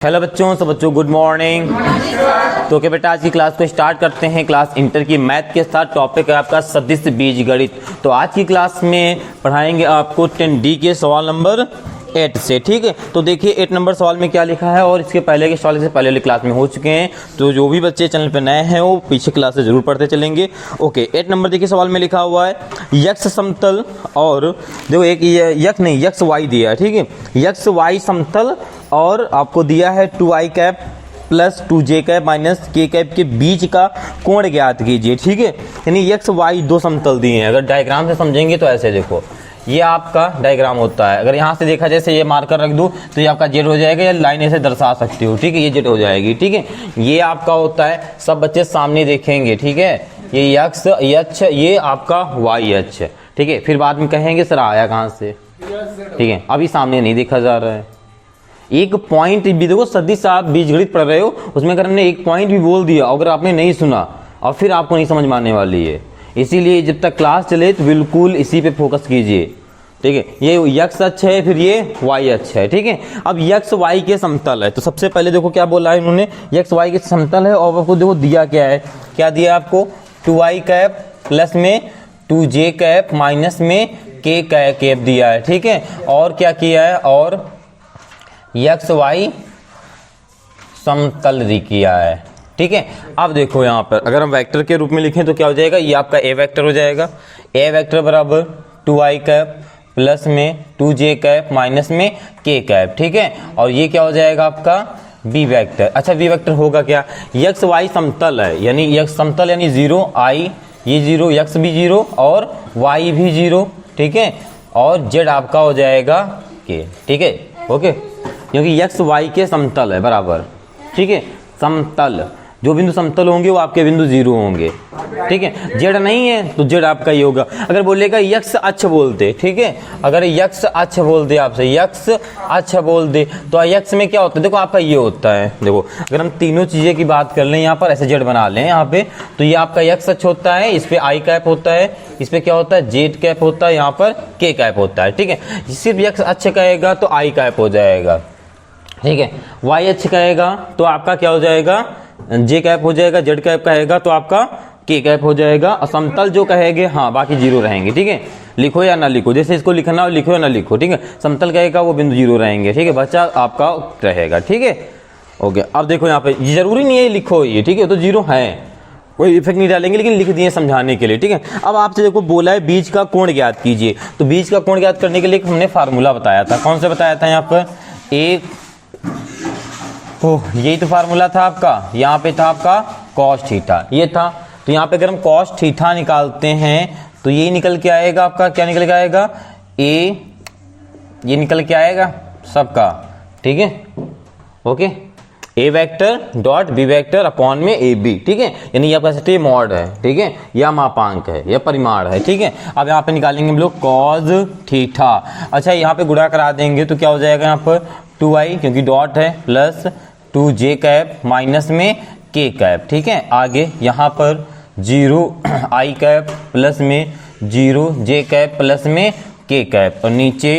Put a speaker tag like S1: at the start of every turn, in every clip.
S1: Hello बच्चों, सब बच्चों गुड मॉर्निंग। तो क्या बेटा, आज की क्लास को स्टार्ट करते हैं। क्लास इंटर की मैथ के साथ टॉपिक है आपका सदिश बीजगणित। तो आज की क्लास में पढ़ाएंगे आपको 10D के सवाल नंबर 8 से, ठीक है। तो देखिए 8 नंबर सवाल में क्या लिखा है और इसके पहले के सवाल से पहले वाली क्लास में हो चुके हैं। तो जो भी बच्चे चैनल पर नए हैं वो पीछे क्लास से जरूर पढ़ते चलेंगे। ओके, 8 नंबर देखिए सवाल में लिखा हुआ है यक्स समतल और देखो एक यक्स वाई दिया है, ठीक है। यक्स वाई समतल और आपको दिया है 2i cap plus 2j cap minus k cap के बीच का कोण ज्ञात कीजिए, ठीक है। यानी यक्स वाई दो समतल दिए हैं। अगर डायग्राम से समझेंगे तो ऐसे देखो, ये आपका डायग्राम होता है। अगर यहाँ से देखा जैसे ये मार्कर रख दूं तो ये आपका जेड हो जाएगा, या लाइन ऐसे दर्शा सकती हो, ठीक है, ये जेड हो जाएगी, ठीक है। ये आपका होता है, सब बच्चे सामने देखेंगे, ठीक है। ये यक्स यक्ष, ये आपका वाई अक्ष, ठीक है। फिर बाद में कहेंगे सर आया कहाँ से, ठीक है। अभी सामने नहीं देखा जा रहा है। एक पॉइंट भी देखो, सदिश आप बीजगणित पढ़ रहे हो, उसमें अगर हमने एक पॉइंट भी बोल दिया, अगर आपने नहीं सुना और फिर आपको नहीं समझ में आने वाली है। इसीलिए जब तक क्लास चले तो बिल्कुल इसी पे फोकस कीजिए, ठीक है। ये यक्स अक्ष है, फिर ये वाई अक्ष है, ठीक है। अब यक्स वाई के समतल है, तो सबसे पहले देखो क्या बोला है इन्होंने, यक्स वाई के समतल है। और आपको देखो दिया क्या है, क्या दिया आपको 2i कैप प्लस में 2j कैप माइनस में k कैप दिया है, ठीक है। और क्या किया है, और यक्स वाई समतल किया है, ठीक है। अब देखो यहाँ पर अगर हम वेक्टर के रूप में लिखें तो क्या हो जाएगा, ये आपका ए वेक्टर हो जाएगा। ए वेक्टर बराबर 2i कैप प्लस में 2j कैप माइनस में k कैप, ठीक है। और ये क्या हो जाएगा आपका बी वेक्टर। अच्छा, बी वेक्टर होगा क्या, यक्स वाई समतल है, यानी यक्स समतल यानी 0 i, ये 0, यक्स भी 0 और y भी 0, ठीक है। और z आपका हो जाएगा k, ठीक है, ओके। क्योंकि यक्स वाई के समतल है बराबर, ठीक है। समतल, जो बिंदु समतल होंगे वो आपके बिंदु 0 होंगे, ठीक है। जेड नहीं है तो जेड आपका ये होगा। अगर बोलेगा यक्स अक्ष बोलते, ठीक है, अगर यक्स अक्ष बोल दे आपसे, यक्स अक्ष बोल दे तो यक्स में क्या होता है, देखो आपका ये होता है। देखो अगर हम तीनों चीजें की बात कर लें, यहाँ पर ऐसे जेड बना लें यहाँ पे, तो ये आपका यक्स अक्ष होता है, इस पे आई कैप होता है, इस पे क्या होता है जेड कैप होता है, यहाँ पर के कैप होता है, ठीक है। सिर्फ यक्स अक्ष कहेगा तो आई कैप हो जाएगा, ठीक है। वाई अक्ष कहेगा तो आपका क्या हो जाएगा, जे कैप हो जाएगा। जेड कैप कहेगा तो आपका के कैप हो जाएगा। और समतल जो कहेंगे, हाँ बाकी 0 रहेंगे, ठीक है। लिखो या ना लिखो, जैसे इसको लिखना हो लिखो या ना लिखो, ठीक है। समतल कहेगा वो बिंदु 0 रहेंगे, ठीक है, बच्चा आपका रहेगा, ठीक है, ओके। अब देखो यहाँ पे जरूरी नहीं है लिखो ये, ठीक है, तो 0 है, कोई इफेक्ट नहीं डालेंगे, लेकिन लिख दिए समझाने के लिए, ठीक है। अब आपसे देखो बोला है बीज का कोण ज्ञात कीजिए, तो बीज का कोण ज्ञात करने के लिए हमने फार्मूला बताया था। कौन सा बताया था यहाँ पर, एक यही तो फार्मूला था आपका, यहाँ पे था आपका कॉस थीटा, ये था। तो यहाँ पे अगर हम कॉस थीटा निकालते हैं तो यही निकल के आएगा आपका, क्या निकल के आएगा, ए, ये निकल के आएगा सबका, ठीक है, okay. A vector dot B vector upon में ए बी, ठीक है। यानी ये आपका सकते मॉड है, ठीक है, या मापांक है, या परिमाण है, ठीक है। अब यहाँ पे निकालेंगे हम लोग कॉस थीटा। अच्छा, यहाँ पे गुणा करा देंगे तो क्या हो जाएगा, यहाँ पर 2i क्योंकि डॉट है प्लस 2j कैप माइनस में k कैप, ठीक है। आगे यहाँ पर 0i कैप प्लस में 0j कैप प्लस में k कैप, और नीचे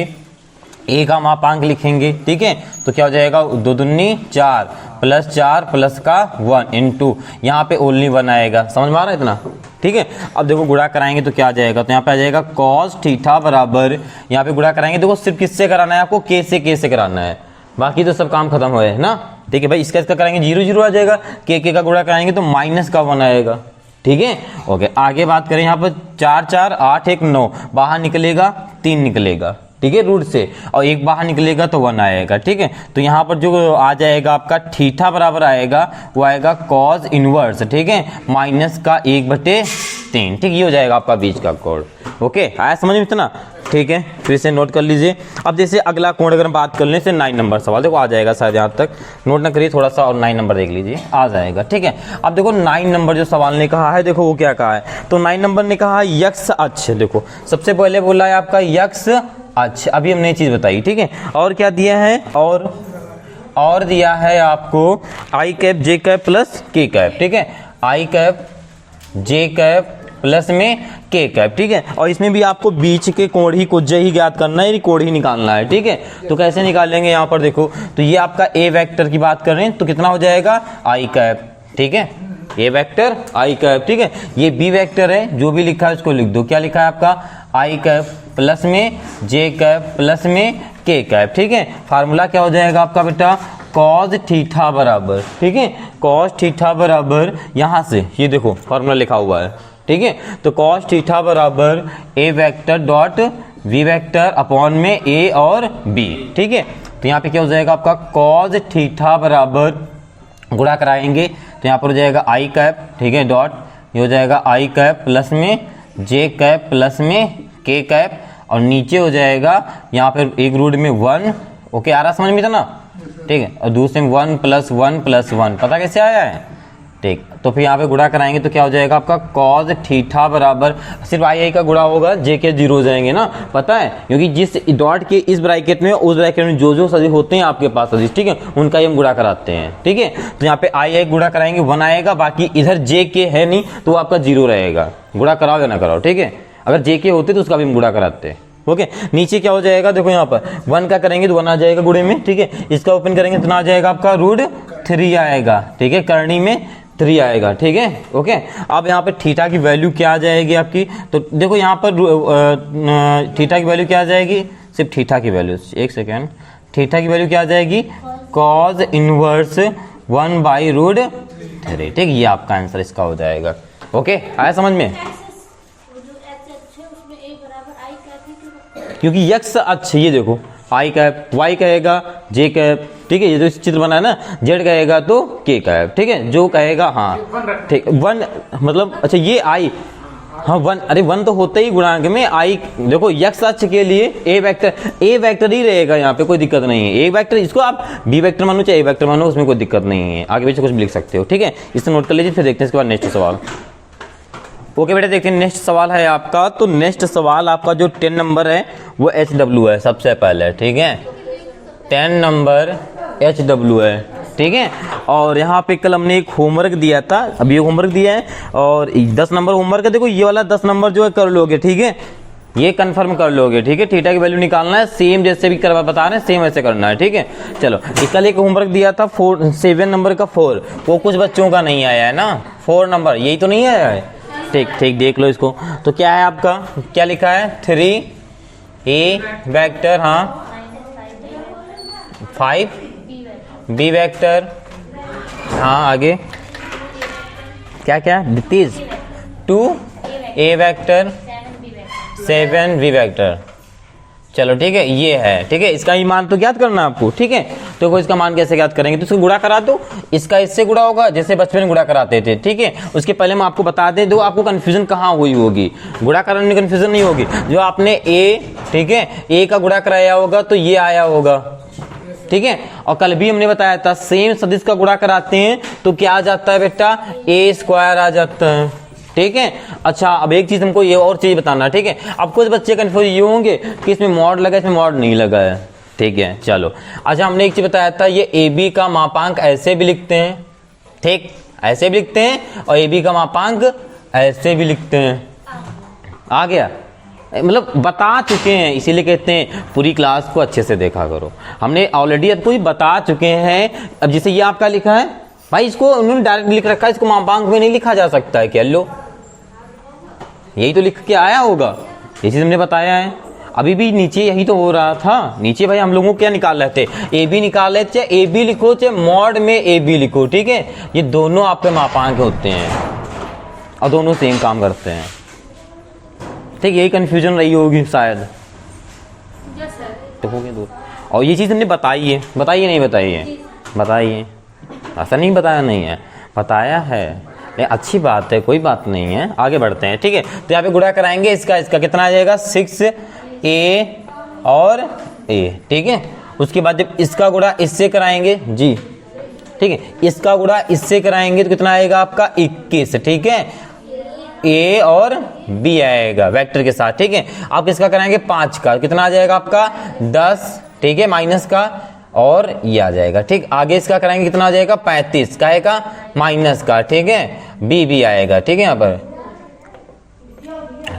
S1: a का मापांक लिखेंगे, ठीक है। तो क्या हो जाएगा, 2 दूनी 4 प्लस 4 प्लस का 1 इंटू, यहाँ पे ओनली 1 आएगा। समझ में आ रहा है इतना, ठीक है। अब देखो गुणा कराएंगे तो क्या आ जाएगा, तो यहाँ पे आ जाएगा कॉस थीटा बराबर, यहाँ पे गुणा कराएंगे देखो सिर्फ किससे कराना है आपको, k से कराना है, बाकी तो सब काम खत्म हो है ना, ठीक है भाई। इसका कराएंगे 0 0 आ जाएगा, के का गुणा कराएंगे तो माइनस का 1 आएगा, ठीक है, ओके। आगे बात करें, यहाँ पर 4 4 8 1 9, बाहर निकलेगा 3 निकलेगा, ठीक है, रूट से, और 1 बाहर निकलेगा तो 1 आएगा, ठीक है। तो यहाँ पर जो आ जाएगा आपका थीटा बराबर आएगा, वो आएगा कॉस इनवर्स, ठीक है, माइनस का 1/3, ठीक, ये हो जाएगा आपका बीच का कोण, ओके। आया समझ में इतना, ठीक है, फिर से नोट कर लीजिए। अब जैसे अगला कोण अगर हम बात कर लें, से 9 नंबर सवाल देखो आ जाएगा, शायद यहाँ तक नोट ना करिए थोड़ा सा, और 9 नंबर देख लीजिए, आ जाएगा, ठीक है। अब देखो 9 नंबर जो सवाल ने कहा है, देखो वो क्या कहा है, तो 9 नंबर ने कहा यक्स अक्ष। देखो सबसे पहले बोला है आपका यक्स अक्ष, अभी हमने ये चीज बताई, ठीक है। और क्या दिया है, और दिया है आपको आई कैप जे कैप प्लस के कैप, ठीक है, आई कैप जे कैप प्लस में के कैप, ठीक है। और इसमें भी आपको बीच के कोण ही कुछ ही ज्ञात करना है, कोण ही निकालना है, ठीक है। तो कैसे निकालेंगे यहाँ पर देखो, तो ये आपका ए वेक्टर की बात कर रहे हैं तो कितना हो जाएगा आई कैप, ठीक है, ए वेक्टर आई कैप, ठीक है। ये बी वेक्टर है, जो भी लिखा है उसको लिख दो, क्या लिखा है आपका आई कैप प्लस में जे कैप प्लस में के कैप, ठीक है। फार्मूला क्या हो जाएगा आपका बेटा कॉस थीटा बराबर, ठीक है, कॉस थीटा बराबर यहाँ से ये देखो फार्मूला लिखा हुआ है, ठीक है। तो कॉस थीटा बराबर A vector dot V vector upon में ए और बी, ठीक है। तो यहाँ पे क्या हो जाएगा आपका कॉस थीटा बराबर गुणा कराएंगे तो यहाँ पर हो जाएगा आई कैप, ठीक है, डॉट ये हो जाएगा आई कैप प्लस में जे कैप प्लस में के कैप और नीचे हो जाएगा यहाँ पर एक रूट में 1, ओके, आ रहा समझ में था ना, ठीक है। और दूसरे में 1 + 1 + 1 पता कैसे आया है, ठीक। तो फिर यहाँ पे गुणा कराएंगे तो क्या हो जाएगा आपका कॉस थीटा बराबर सिर्फ आई का गुणा होगा, जे के 0 हो जाएंगे ना, पता है, क्योंकि जिस डॉट के इस ब्रैकेट में उस ब्रैकेट में जो सदिश होते हैं आपके पास सदिश, ठीक है, उनका ही हम गुणा कराते हैं, ठीक है। तो यहाँ पे आई गुणा कराएंगे 1 आएगा, बाकी इधर जे के है नहीं तो आपका 0 रहेगा, गुणा कराओ या ना कराओ, ठीक है। अगर जे के होते तो उसका भी हम गुणा कराते हैं, ओके। नीचे क्या हो जाएगा देखो यहाँ पर 1 का करेंगे तो 1 आ जाएगा गुणे में, ठीक है। इसका ओपन करेंगे तो ना आ जाएगा आपका √3 आएगा, ठीक है, करनी में 3 आएगा, ठीक है, ओके। अब यहाँ पे थीटा की वैल्यू क्या आ जाएगी आपकी, तो देखो यहाँ पर थीटा की वैल्यू क्या आ जाएगी, सिर्फ थीटा की वैल्यू, एक सेकेंड, थीटा की वैल्यू क्या आ जाएगी कॉस इनवर्स 1/√3, ठीक, ये आपका आंसर इसका हो जाएगा, ओके। आया समझ में, क्योंकि x अक्ष ये देखो आई कैप, y कहेगा जे कैप, ठीक है, ये जो चित्र बना है ना, z कहेगा तो k कैप, ठीक है, जो कहेगा हाँ, ठीक 1 मतलब अच्छा ये i, हाँ 1, अरे 1 तो होता ही गुणांक में, i देखो x अक्ष के लिए ए वेक्टर ही रहेगा, यहाँ पे कोई दिक्कत नहीं है, ए वेक्टर इसको आप बी वेक्टर मानो चाहे ए वेक्टर मानो, उसमें कोई दिक्कत नहीं है, आगे पीछे कुछ भी लिख सकते हो, ठीक है। इसे नोट कर लीजिए, फिर देखते हैं इसके बाद नेक्स्ट सवाल, ओके बेटा। देखते हैं नेक्स्ट सवाल है आपका, तो नेक्स्ट सवाल आपका जो 10 नंबर है वो HW है सबसे पहले, ठीक है, 10 नंबर HW है, ठीक है। और यहाँ पे कल हमने एक होमवर्क दिया था, अभी होमवर्क दिया है और 10 नंबर होमवर्क है, देखो ये वाला 10 नंबर जो है कर लोगे, ठीक है, ये कंफर्म कर लोगे, ठीक है। थीटा की वैल्यू निकालना है, सेम जैसे भी करवा बता रहे हैं सेम ऐसे करना है, ठीक है। चलो कल एक होमवर्क दिया था 7 नंबर का 4, वो कुछ बच्चों का नहीं आया है ना, 4 नंबर यही तो नहीं आया है, ठीक ठीक, देख लो इसको। तो क्या है आपका, क्या लिखा है 3 वेक्टर, हाँ 5 बी वेक्टर, हाँ आगे क्या क्या दिस 2 वेक्टर 7 बी वेक्टर, चलो ठीक है, ये है, ठीक है। इसका ही मान तो ज्ञात करना आपको, ठीक है। तो इसका मान कैसे ज्ञात करेंगे, तो इसको गुणा करा दो, इसका इससे गुणा होगा जैसे बचपन में गुणा कराते थे, ठीक है। उसके पहले मैं आपको बता दे दो, आपको कंफ्यूजन कहाँ हुई होगी, गुणा कराने में कंफ्यूजन नहीं होगी, जो आपने ए, ठीक है, ए का गुणा कराया होगा तो ये आया होगा, ठीक है। और कल भी हमने बताया था सेम सदिश का गुणा कराते हैं तो क्या आ जाता है बेटा a² आ जाता है, ठीक है। अच्छा अब एक चीज हमको ये और चीज बताना है, ठीक है। अब कुछ बच्चे कंफ्यूज ये होंगे कि इसमें मॉड लगा, इसमें मॉड नहीं लगा है, ठीक है। चलो अच्छा हमने एक चीज बताया था, ये ए बी का मापांक ऐसे भी लिखते हैं, ठीक, ऐसे भी लिखते हैं, और ए बी का मापांक ऐसे भी लिखते हैं, आ गया, मतलब बता चुके हैं, इसीलिए कहते हैं पूरी क्लास को अच्छे से देखा करो, हमने ऑलरेडी आपको बता चुके हैं। अब जैसे ये आपका लिखा है भाई, इसको उन्होंने डायरेक्ट लिख रखा है, इसको मापांक में नहीं लिखा जा सकता है, क्या लो यही तो लिख के आया होगा, ये चीज हमने बताया है। अभी भी नीचे यही तो हो रहा था, नीचे भाई हम लोगों को क्या निकाल रहे थे, ए बी निकाल रहे थे, चाहे ए बी लिखो चाहे मॉड में ए बी लिखो, ठीक है, ये दोनों आपके मापांक होते हैं और दोनों सेम काम करते हैं, ठीक, यही कंफ्यूजन रही होगी शायद, तो हो गया दूर। और ये चीज़ हमने बताई है, बताइए नहीं बताइए, बताइए, ऐसा नहीं बताया नहीं है, बताया है, अच्छी बात है, कोई बात नहीं है, आगे बढ़ते हैं, ठीक है। तो यहाँ पे गुणा कराएंगे, इसका कितना आ जाएगा 6a और a, ठीक है। उसके बाद जब इसका गुणा इससे कराएंगे जी, ठीक है, इसका गुणा इससे कराएंगे तो कितना आएगा आपका 21, ठीक है, a और b आएगा वेक्टर के साथ, ठीक है। आप इसका कराएंगे 5 का, कितना आ जाएगा आपका 10, ठीक है, माइनस का, और ये आ जाएगा, ठीक। आगे इसका कराएंगे कितना आ जाएगा 35 का, माइनस का, ठीक है, बी आएगा, ठीक है। यहाँ पर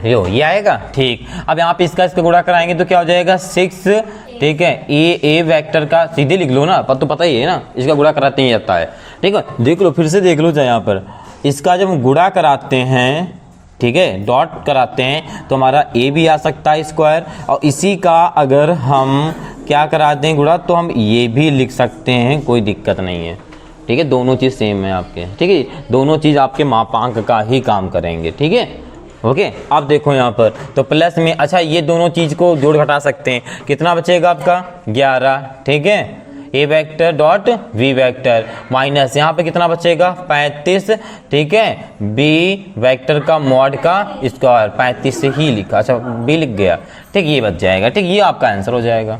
S1: ये आएगा। ठीक, अब यहाँ पे इसका गुणा कराएंगे तो क्या हो जाएगा 6, ठीक है। ए वेक्टर का सीधे लिख लो ना, पर तो पता ही है ना, इसका गुणा कराते ही जाता है, ठीक है। देख लो, फिर से देख लो चाहे यहाँ पर इसका जब हम गुणा कराते हैं, ठीक है, डॉट कराते हैं तो हमारा ए भी आ सकता है स्क्वायर, और इसी का अगर हम क्या कराते हैं गुणा तो हम ये भी लिख सकते हैं, कोई दिक्कत नहीं है, ठीक है। दोनों चीज़ सेम है आपके, ठीक है, दोनों चीज़ आपके मापांक का ही काम करेंगे, ठीक है। ओके, अब देखो यहाँ पर तो प्लस में, अच्छा ये दोनों चीज़ को जोड़ घटा सकते हैं, कितना बचेगा आपका 11, ठीक है। A vector dot V vector minus यहाँ पे कितना बचेगा 35, ठीक है। बी वेक्टर का मॉड का स्क्वायर 35 से ही लिखा, अच्छा बी लिख गया, ठीक, ये बच जाएगा, ठीक, ये आपका आंसर हो जाएगा।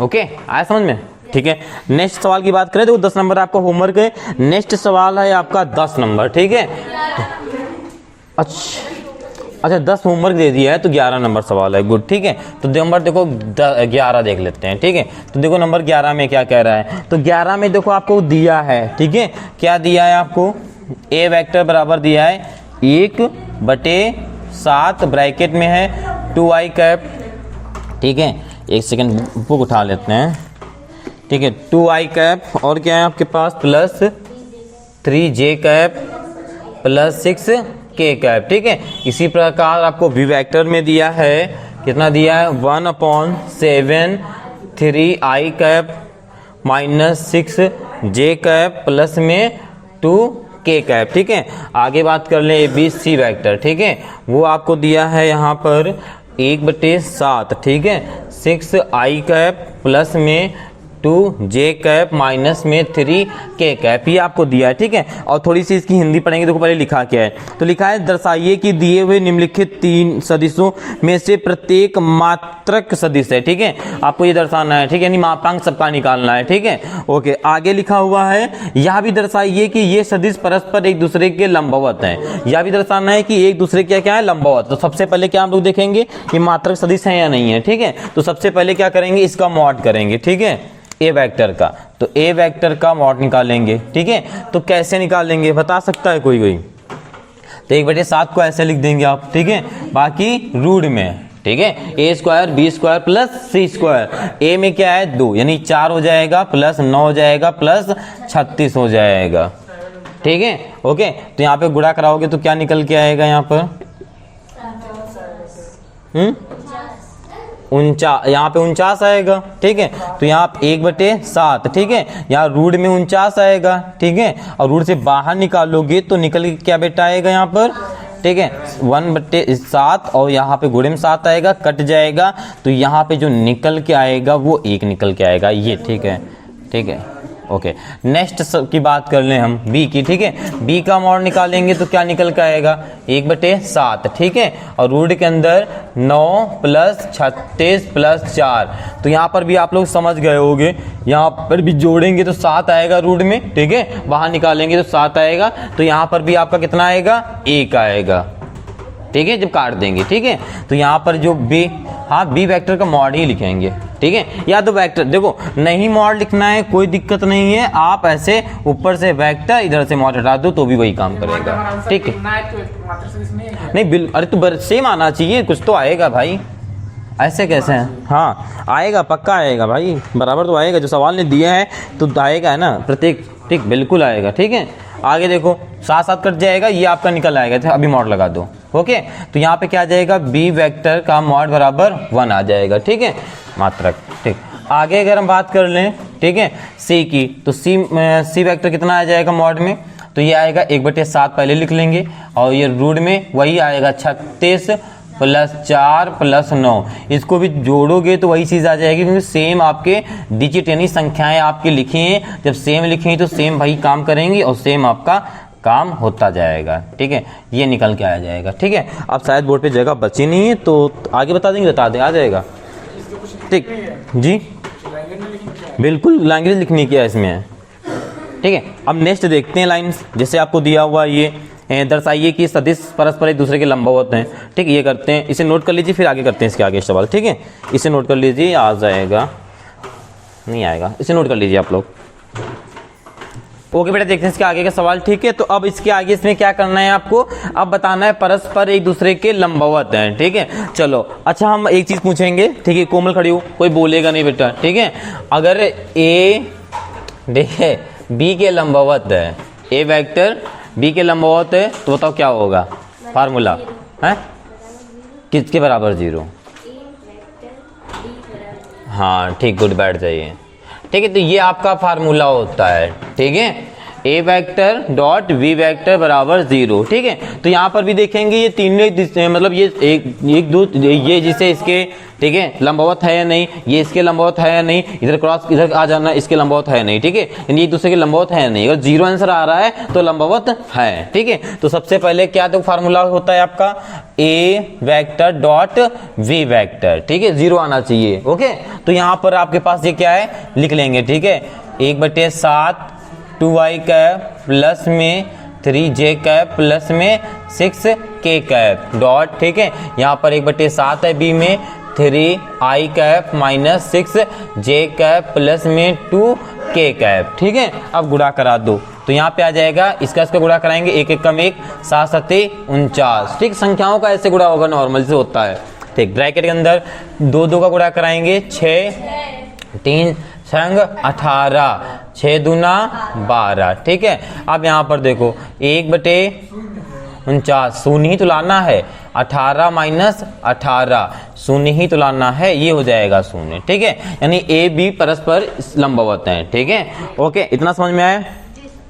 S1: ओके, आया समझ में, ठीक है। नेक्स्ट सवाल की बात करें तो 10 नंबर आपका होमवर्क है। नेक्स्ट सवाल है आपका 10 नंबर, ठीक है। अच्छा 10 होमवर्क दे दिया है तो 11 नंबर सवाल है, गुड, ठीक है। तो नंबर देखो 11 देख लेते हैं, ठीक है। तो देखो नंबर 11 में क्या कह रहा है, तो 11 में देखो आपको दिया है, ठीक है, क्या दिया है आपको, ए वेक्टर बराबर दिया है 1/7 ब्रैकेट में है 2i कैप, ठीक है। एक सेकंड बुक उठा लेते हैं, ठीक है। 2i कैप और क्या है आपके पास plus 3j cap plus 6k cap, ठीक है। इसी प्रकार आपको वी वेक्टर में दिया है, कितना दिया है 1/7 3i cap minus 6j cap plus में 2k कैप, ठीक है। आगे बात कर लें ABC वेक्टर, ठीक है, वो आपको दिया है यहाँ पर 1/7, ठीक है, 6i कैप प्लस में 2j कैप माइनस में 3k कैप, ये आपको दिया है, ठीक है। और थोड़ी सी इसकी हिंदी पढ़ेंगे, देखो पहले लिखा क्या है, तो लिखा है दर्शाइए कि दिए हुए निम्नलिखित 3 सदिशों में से प्रत्येक मात्रक सदिश है, ठीक है। आपको ये दर्शाना है, ठीक है, यानी मापांक सबका निकालना है, ठीक है। ओके, आगे लिखा हुआ है यह भी दर्शाइए कि ये सदिश परस्पर एक दूसरे के लंबवत हैं, यह भी दर्शाना है कि एक दूसरे के क्या है लंबवत। तो सबसे पहले क्या हम लोग देखेंगे कि मात्रक सदिश है या नहीं है, ठीक है। तो सबसे पहले क्या करेंगे, इसका मॉड करेंगे, ठीक है, ए वेक्टर का। तो ए वेक्टर का मॉड निकालेंगे, ठीक है। तो कैसे निकालेंगे बता सकता है कोई? तो 1/7 को ऐसे लिख देंगे आप, ठीक है, बाकी रूट में, ठीक है, a² b² प्लस c²। ए में क्या है 2, यानी 4 हो जाएगा प्लस 9 हो जाएगा प्लस 36 हो जाएगा, ठीक है। ओके, तो यहाँ पे गुणा कराओगे तो क्या निकल के आएगा यहाँ पर 49, यहाँ पे 49 आएगा, ठीक है। तो यहाँ 1/7, ठीक है, यहाँ रूट में 49 आएगा, ठीक है। और रूट से बाहर निकालोगे तो निकल के क्या बेटा आएगा यहाँ पर, ठीक है, 1/7 और यहाँ पे गुणे में 7 आएगा, कट जाएगा, तो यहाँ पे जो निकल के आएगा वो 1 निकल के आएगा, ये, ठीक है, ठीक है। ओके, नेक्स्ट की बात कर लें हम बी की, ठीक है। बी का मॉड निकालेंगे तो क्या निकल के आएगा 1/7, ठीक है, और रूट के अंदर 9 प्लस 36 प्लस 4। तो यहाँ पर भी आप लोग समझ गए होंगे, यहाँ पर भी जोड़ेंगे तो 7 आएगा रूट में, ठीक है, बाहर निकालेंगे तो 7 आएगा, तो यहाँ पर भी आपका कितना आएगा 1 आएगा, ठीक है, जब काट देंगे, ठीक है। तो यहाँ पर जो बी, हाँ बी वेक्टर का मॉड ही लिखेंगे, ठीक है। या तो वेक्टर देखो नहीं मॉड लिखना है कोई दिक्कत नहीं है, आप ऐसे ऊपर से वेक्टर इधर से मॉड हटा दो तो भी वही काम करेगा, ठीक है। नहीं बिल्कुल, अरे तो सेम आना चाहिए, कुछ तो आएगा भाई, ऐसे कैसे है, हाँ आएगा, पक्का आएगा भाई, बराबर तो आएगा, जो सवाल ने दिया है तो आएगा है ना प्रत्येक, ठीक, बिल्कुल आएगा, ठीक है। आगे देखो 7 कट जाएगा, ये आपका निकल आएगा, तो अभी मॉड लगा दो, ओके। तो यहाँ पे क्या आ जाएगा बी वेक्टर का मॉड बराबर 1 आ जाएगा, ठीक है, मात्रक, ठीक। आगे अगर हम बात कर लें, ठीक है, सी की, तो सी वेक्टर कितना आ जाएगा मॉड में, तो ये आएगा 1/7 पहले लिख लेंगे, और ये रूट में वही आएगा 36 प्लस 4 प्लस 9। इसको भी जोड़ोगे तो वही चीज़ आ जाएगी, क्योंकि सेम आपके डिजिट यानी संख्याएं आपकी लिखी हैं, जब सेम लिखी हैं तो सेम भाई काम करेंगी और सेम आपका काम होता जाएगा, ठीक है, ये निकल के आ जाएगा, ठीक है। अब शायद बोर्ड पे जगह बची नहीं है तो आगे बता देंगे, बता दें, आ जाएगा, ठीक जी, बिल्कुल लैंग्वेज लिखनी क्या इसमें है, ठीक है। अब नेक्स्ट देखते हैं लाइन्स, जैसे आपको दिया हुआ ये दर्शाइए कि सदिश परस्पर एक दूसरे के लंबवत हैं, ठीक, ये करते हैं, इसे नोट कर लीजिए, फिर आगे करते हैं इसके आगे सवाल, ठीक है। इसे नोट कर लीजिए, आ जाएगा, नहीं आएगा, इसे नोट कर लीजिए आप लोग। ओके बेटा, देखते हैं इसके आगे का सवाल। ठीक है, तो अब इसके आगे इसमें क्या करना है आपको, अब बताना है परस्पर एक दूसरे के लंबवत हैं। ठीक है, चलो अच्छा हम एक चीज पूछेंगे। ठीक है, कोमल खड़ी हो, कोई बोलेगा नहीं बेटा। ठीक है, अगर ए देखिए बी के लंबवत है, ए वेक्टर बी के लंबवत है, तो बताओ क्या होगा फार्मूला है, किसके बराबर 0। हाँ ठीक, गुड, बैठ जाइए। ठीक है, तो ये आपका फार्मूला होता है। ठीक है, A vector dot B vector बराबर 0। ठीक है, तो यहाँ पर भी देखेंगे ये तीनों मतलब ये एक दो ये जिसे इसके ठीक है लंबवत है या नहीं, ये इसके लंबवत है या नहीं, इधर क्रॉस इधर आ जाना, इसके लंबवत है नहीं। ठीक है, यानी एक दूसरे के लंबवत है नहीं। अगर 0 आंसर आ रहा है तो लंबवत है। ठीक है, तो सबसे पहले क्या तो फार्मूला होता है आपका A vector dot V vector. ठीक है, 0 आना चाहिए। ओके, तो यहाँ पर आपके पास ये क्या है लिख लेंगे। ठीक है, 1/7 2i कैप प्लस में 3j कैप प्लस में 6k कैप डॉट। ठीक है, यहाँ पर 1/7 है बी में, 3i cap minus 6j cap plus में 2k कैप। ठीक है, अब गुणा करा दो तो यहाँ पे आ जाएगा, इसका गुणा कराएंगे, 1 एकम 1 7 7 49। ठीक, संख्याओं का ऐसे गुणा होगा, नॉर्मल से होता है। ठीक, ब्रैकेट के अंदर 2 2 का गुणा कराएंगे 6 3 संग 18 6 दूना 12। ठीक है, अब यहाँ पर देखो 1/49 शून्य ही तो लाना है, 18 माइनस 18 शून्य ही तो लाना है, ये हो जाएगा शून्य। ठीक है, यानी ए बी परस्पर लंबवत हैं। ठीक है, ओके, इतना समझ में आया।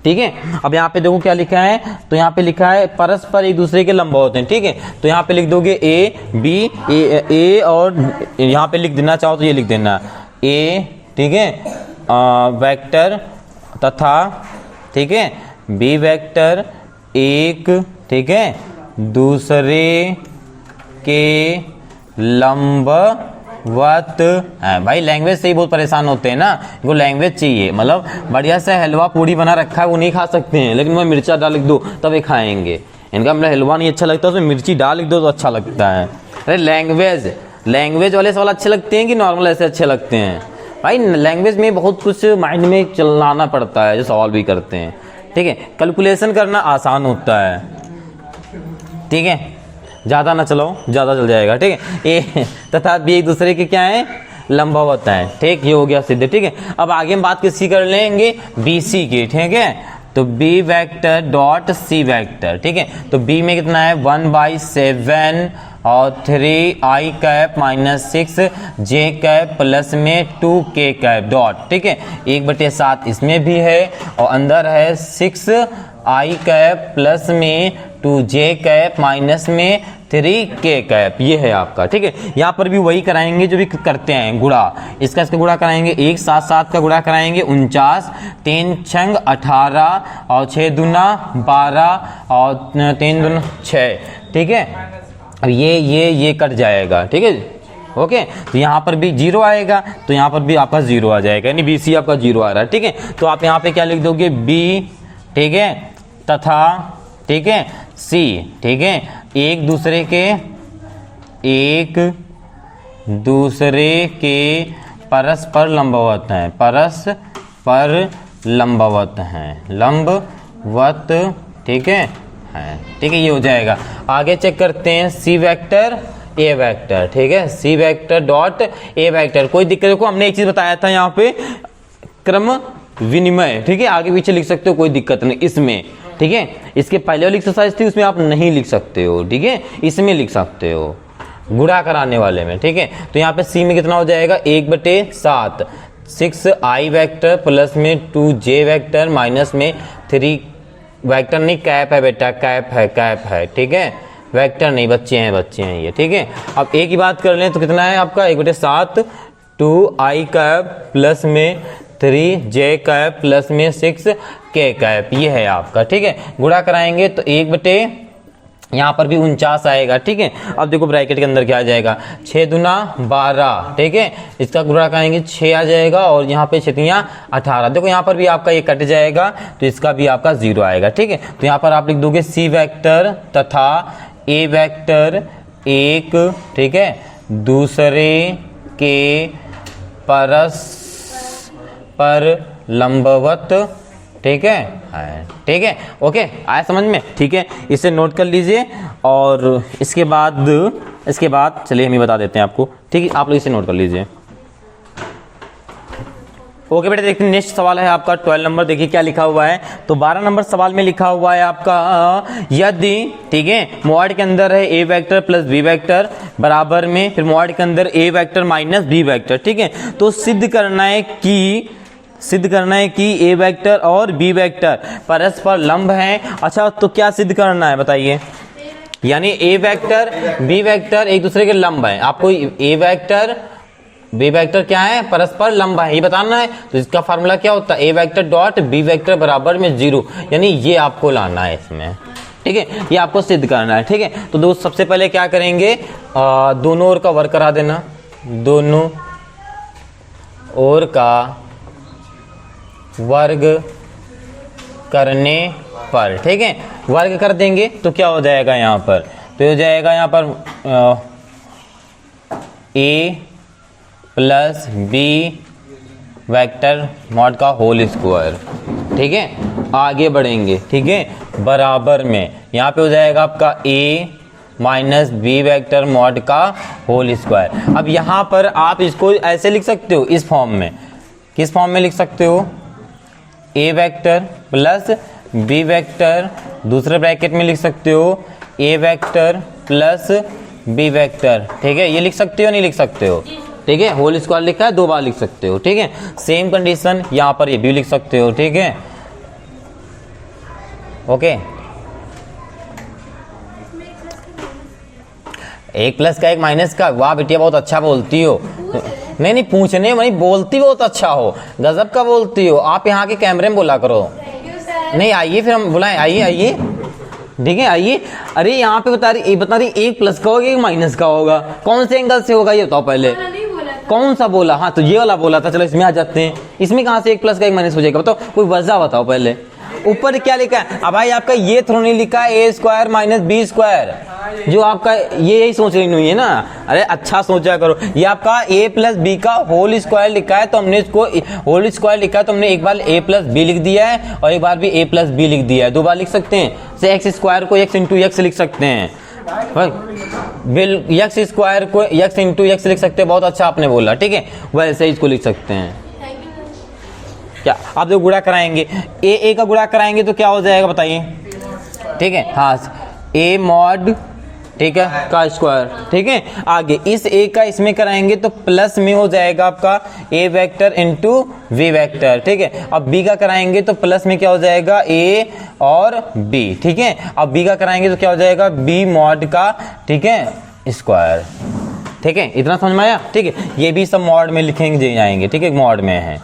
S1: ठीक है, अब यहाँ पे देखो क्या लिखा है, तो यहाँ पे लिखा है परस्पर एक दूसरे के लंबवत हैं। ठीक है, तो यहाँ पे लिख दोगे ए बी ए और यहाँ पे लिख देना चाहो तो ये लिख देना ए। ठीक है, वेक्टर तथा ठीक है बी वेक्टर एक ठीक है दूसरे के लंबवत है। भाई लैंग्वेज से ही बहुत परेशान होते हैं ना, वो लैंग्वेज चाहिए, मतलब बढ़िया से हलवा पूड़ी बना रखा है वो नहीं खा सकते हैं, लेकिन मैं मिर्चा डाल दो तब ये खाएंगे। इनका मतलब हलवा नहीं अच्छा लगता, उसमें मिर्ची डाल दो तो अच्छा लगता है। अरे लैंग्वेज वाले सवाल अच्छे लगते हैं कि नॉर्मल ऐसे अच्छे लगते हैं? भाई लैंग्वेज में बहुत कुछ माइंड में चलाना पड़ता है जो सवाल भी करते हैं। ठीक है, कैलकुलेशन करना आसान होता है। ठीक है, ज़्यादा ना चलाओ, ज़्यादा चल जाएगा। ठीक है, ए तथा बी एक दूसरे के क्या है लंबवत है। ठीक, ये हो गया सिद्ध। ठीक है, अब आगे हम बात किसकी कर लेंगे, बी सी की। ठीक है, तो B vector dot C vector. ठीक है, तो बी में कितना है 1/7 और 3i cap minus 6j cap plus में 2k कैप डॉट। ठीक है, 1/7 इसमें भी है और अंदर है 6i कैप प्लस में 2j कैप माइनस में 3k कैप, ये है आपका। ठीक है, यहाँ पर भी वही कराएंगे जो भी करते हैं गुणा, इसका गुणा कराएंगे 1 7 7 का गुणा कराएंगे 49 3 छंग 18 और 6 दूना 12 और 3 दूना 6। ठीक है, अब ये कट जाएगा। ठीक है, ओके, तो यहाँ पर भी 0 आएगा, तो यहाँ पर भी आपका 0 आ जाएगा, यानी बी सी आपका 0 आ रहा है। ठीक है, तो आप यहाँ पे क्या लिख दोगे बी ठीक है तथा ठीक है सी ठीक है एक दूसरे के परस्पर लंबवत हैं, परस्पर लंबवत हैं, लंबवत। ठीक है ठीक है, ये हो जाएगा। आगे चेक करते हैं सी वेक्टर ए वेक्टर। ठीक है, सी वेक्टर डॉट ए वेक्टर, कोई दिक्कत देखो हमने एक चीज बताया था यहाँ पे क्रम विनिमय। ठीक है, आगे पीछे लिख सकते हो, कोई दिक्कत नहीं इसमें। ठीक है, इसके पहले वाली एक्सरसाइज थी उसमें आप नहीं लिख सकते हो। ठीक है, इसमें लिख सकते हो गुणा कराने वाले में। ठीक है, तो यहाँ पे सी में कितना हो जाएगा 1/7 6i वेक्टर प्लस में 2j वेक्टर माइनस में 3 वेक्टर नहीं कैप है बेटा, कैप है। ठीक है, वेक्टर नहीं, बच्चे हैं ये। ठीक है, अब एक ही बात कर लें तो कितना है आपका 1/7 2i कैप प्लस में 3j कैप प्लस में 6k कैप, ये है आपका। ठीक है, गुणा कराएंगे तो 1/ यहाँ पर भी 49 आएगा। ठीक है, अब देखो ब्रैकेट के अंदर क्या आ जाएगा 6 दूना 12। ठीक है, इसका गुणा कराएंगे 6 आ जाएगा और यहाँ पे 6 18। देखो यहाँ पर भी आपका ये कट जाएगा तो इसका भी आपका 0 आएगा। ठीक है, तो यहाँ पर आप लिख दोगे सी वेक्टर तथा ए वेक्टर एक ठीक है दूसरे के परस्पर लंबवत। ठीक है, ठीक है, ओके, आया समझ में, ठीक है, इसे नोट कर लीजिए। और इसके बाद चलिए हम ही बता देते हैं आपको, ठीक है, आप लोग इसे नोट कर लीजिए। ओके बेटे, देखते हैं नेक्स्ट सवाल है आपका 12 नंबर। देखिए क्या लिखा हुआ है। तो 12 नंबर सवाल में लिखा हुआ है आपका यदि, ठीक है, मॉड के अंदर है A vector plus B vector बराबर में, फिर मॉड के अंदर ए वेक्टर माइनस बी वेक्टर, ठीक है, तो सिद्ध करना है कि ए वेक्टर और बी वेक्टर परस्पर लंब हैं। अच्छा, तो क्या सिद्ध करना है बताइए? यानी ए वेक्टर बी वेक्टर एक दूसरे के लंब हैं। आपको ए वेक्टर बी वेक्टर क्या है? परस्पर लंब है, ये बताना है। तो इसका फार्मूला क्या होता है? A vector dot B vector बराबर में 0, यानी ये आपको लाना है इसमें, ठीक है, ये आपको सिद्ध करना है, ठीक है। तो दोस्त सबसे पहले क्या करेंगे, दोनों ओर का वर्ग करा देना, दोनों ओर का वर्ग करने पर, ठीक है, वर्ग कर देंगे तो क्या हो जाएगा यहाँ पर? तो हो जाएगा यहाँ पर ए प्लस बी वेक्टर मॉड का होल स्क्वायर, ठीक है, आगे बढ़ेंगे, ठीक है, बराबर में यहाँ पे हो जाएगा आपका ए माइनस बी वेक्टर मॉड का होल स्क्वायर। अब यहाँ पर आप इसको ऐसे लिख सकते हो, इस फॉर्म में, किस फॉर्म में लिख सकते हो? ए वेक्टर प्लस बी वेक्टर, दूसरे ब्रैकेट में लिख सकते हो ए वेक्टर प्लस बी वेक्टर, ठीक है, ये लिख सकते हो नहीं लिख सकते हो? ठीक है, होल स्क्वायर लिखा है, 2 बार लिख सकते हो, ठीक है। सेम कंडीशन यहाँ पर ये भी लिख सकते हो, ठीक है, ओके। एक प्लस का एक माइनस का, वाह बेटिया बहुत अच्छा बोलती हो। नहीं पूछने में बोलती बहुत अच्छा हो, गजब का बोलती हो आप। यहाँ के कैमरे में बोला करो। नहीं आइए, फिर हम बुलाएं, आइए, ठीक है, आइए। अरे यहाँ पे बता रही एक प्लस का होगा एक माइनस का होगा, कौन से एंगल से होगा ये बताओ पहले? कौन सा बोला? हाँ तो ये वाला बोला था। चलो इसमें आ जाते हैं, इसमें कहाँ से एक प्लस का एक माइनस हो जाएगा बताओ, कोई वजह बताओ पहले। ऊपर क्या लिखा है? अब भाई आपका ये थोड़ा नहीं लिखा है ए स्क्वायर माइनस बी स्क्वायर, जो आपका ये यही सोच रही नहीं है ना। अरे अच्छा सोचा करो, ये आपका ए प्लस बी का होल स्क्वायर लिखा है, तो हमने इसको होल स्क्वायर लिखा है, तो हमने एक बार ए प्लस बी लिख दिया है और एक बार भी ए प्लस बी लिख दिया है, 2 बार लिख सकते हैं। से एक्स स्क्वायर को एक्स इंटू एक्स लिख सकते हैं, एक्स स्क्वायर को एक्स इंटू एक्स लिख सकते हैं, बहुत अच्छा आपने बोला, ठीक है, वैसे इसको लिख सकते हैं। क्या आप जो गुणा कराएंगे, ए का गुणा कराएंगे तो क्या हो जाएगा बताइए? ठीक है, हाँ, ए मॉड, ठीक है, का स्क्वायर, ठीक है। आगे इस ए का इसमें कराएंगे तो प्लस में हो जाएगा आपका A vector into we vector, ठीक है। अब बी का कराएंगे तो प्लस में क्या हो जाएगा? ए और बी, ठीक है। अब बी का कराएंगे तो क्या हो जाएगा? बी मॉड का, ठीक है, स्क्वायर, ठीक है। इतना समझ में आया? ठीक है, ये भी सब मॉड में लिखेंगे जाएंगे, ठीक है, मॉड में है,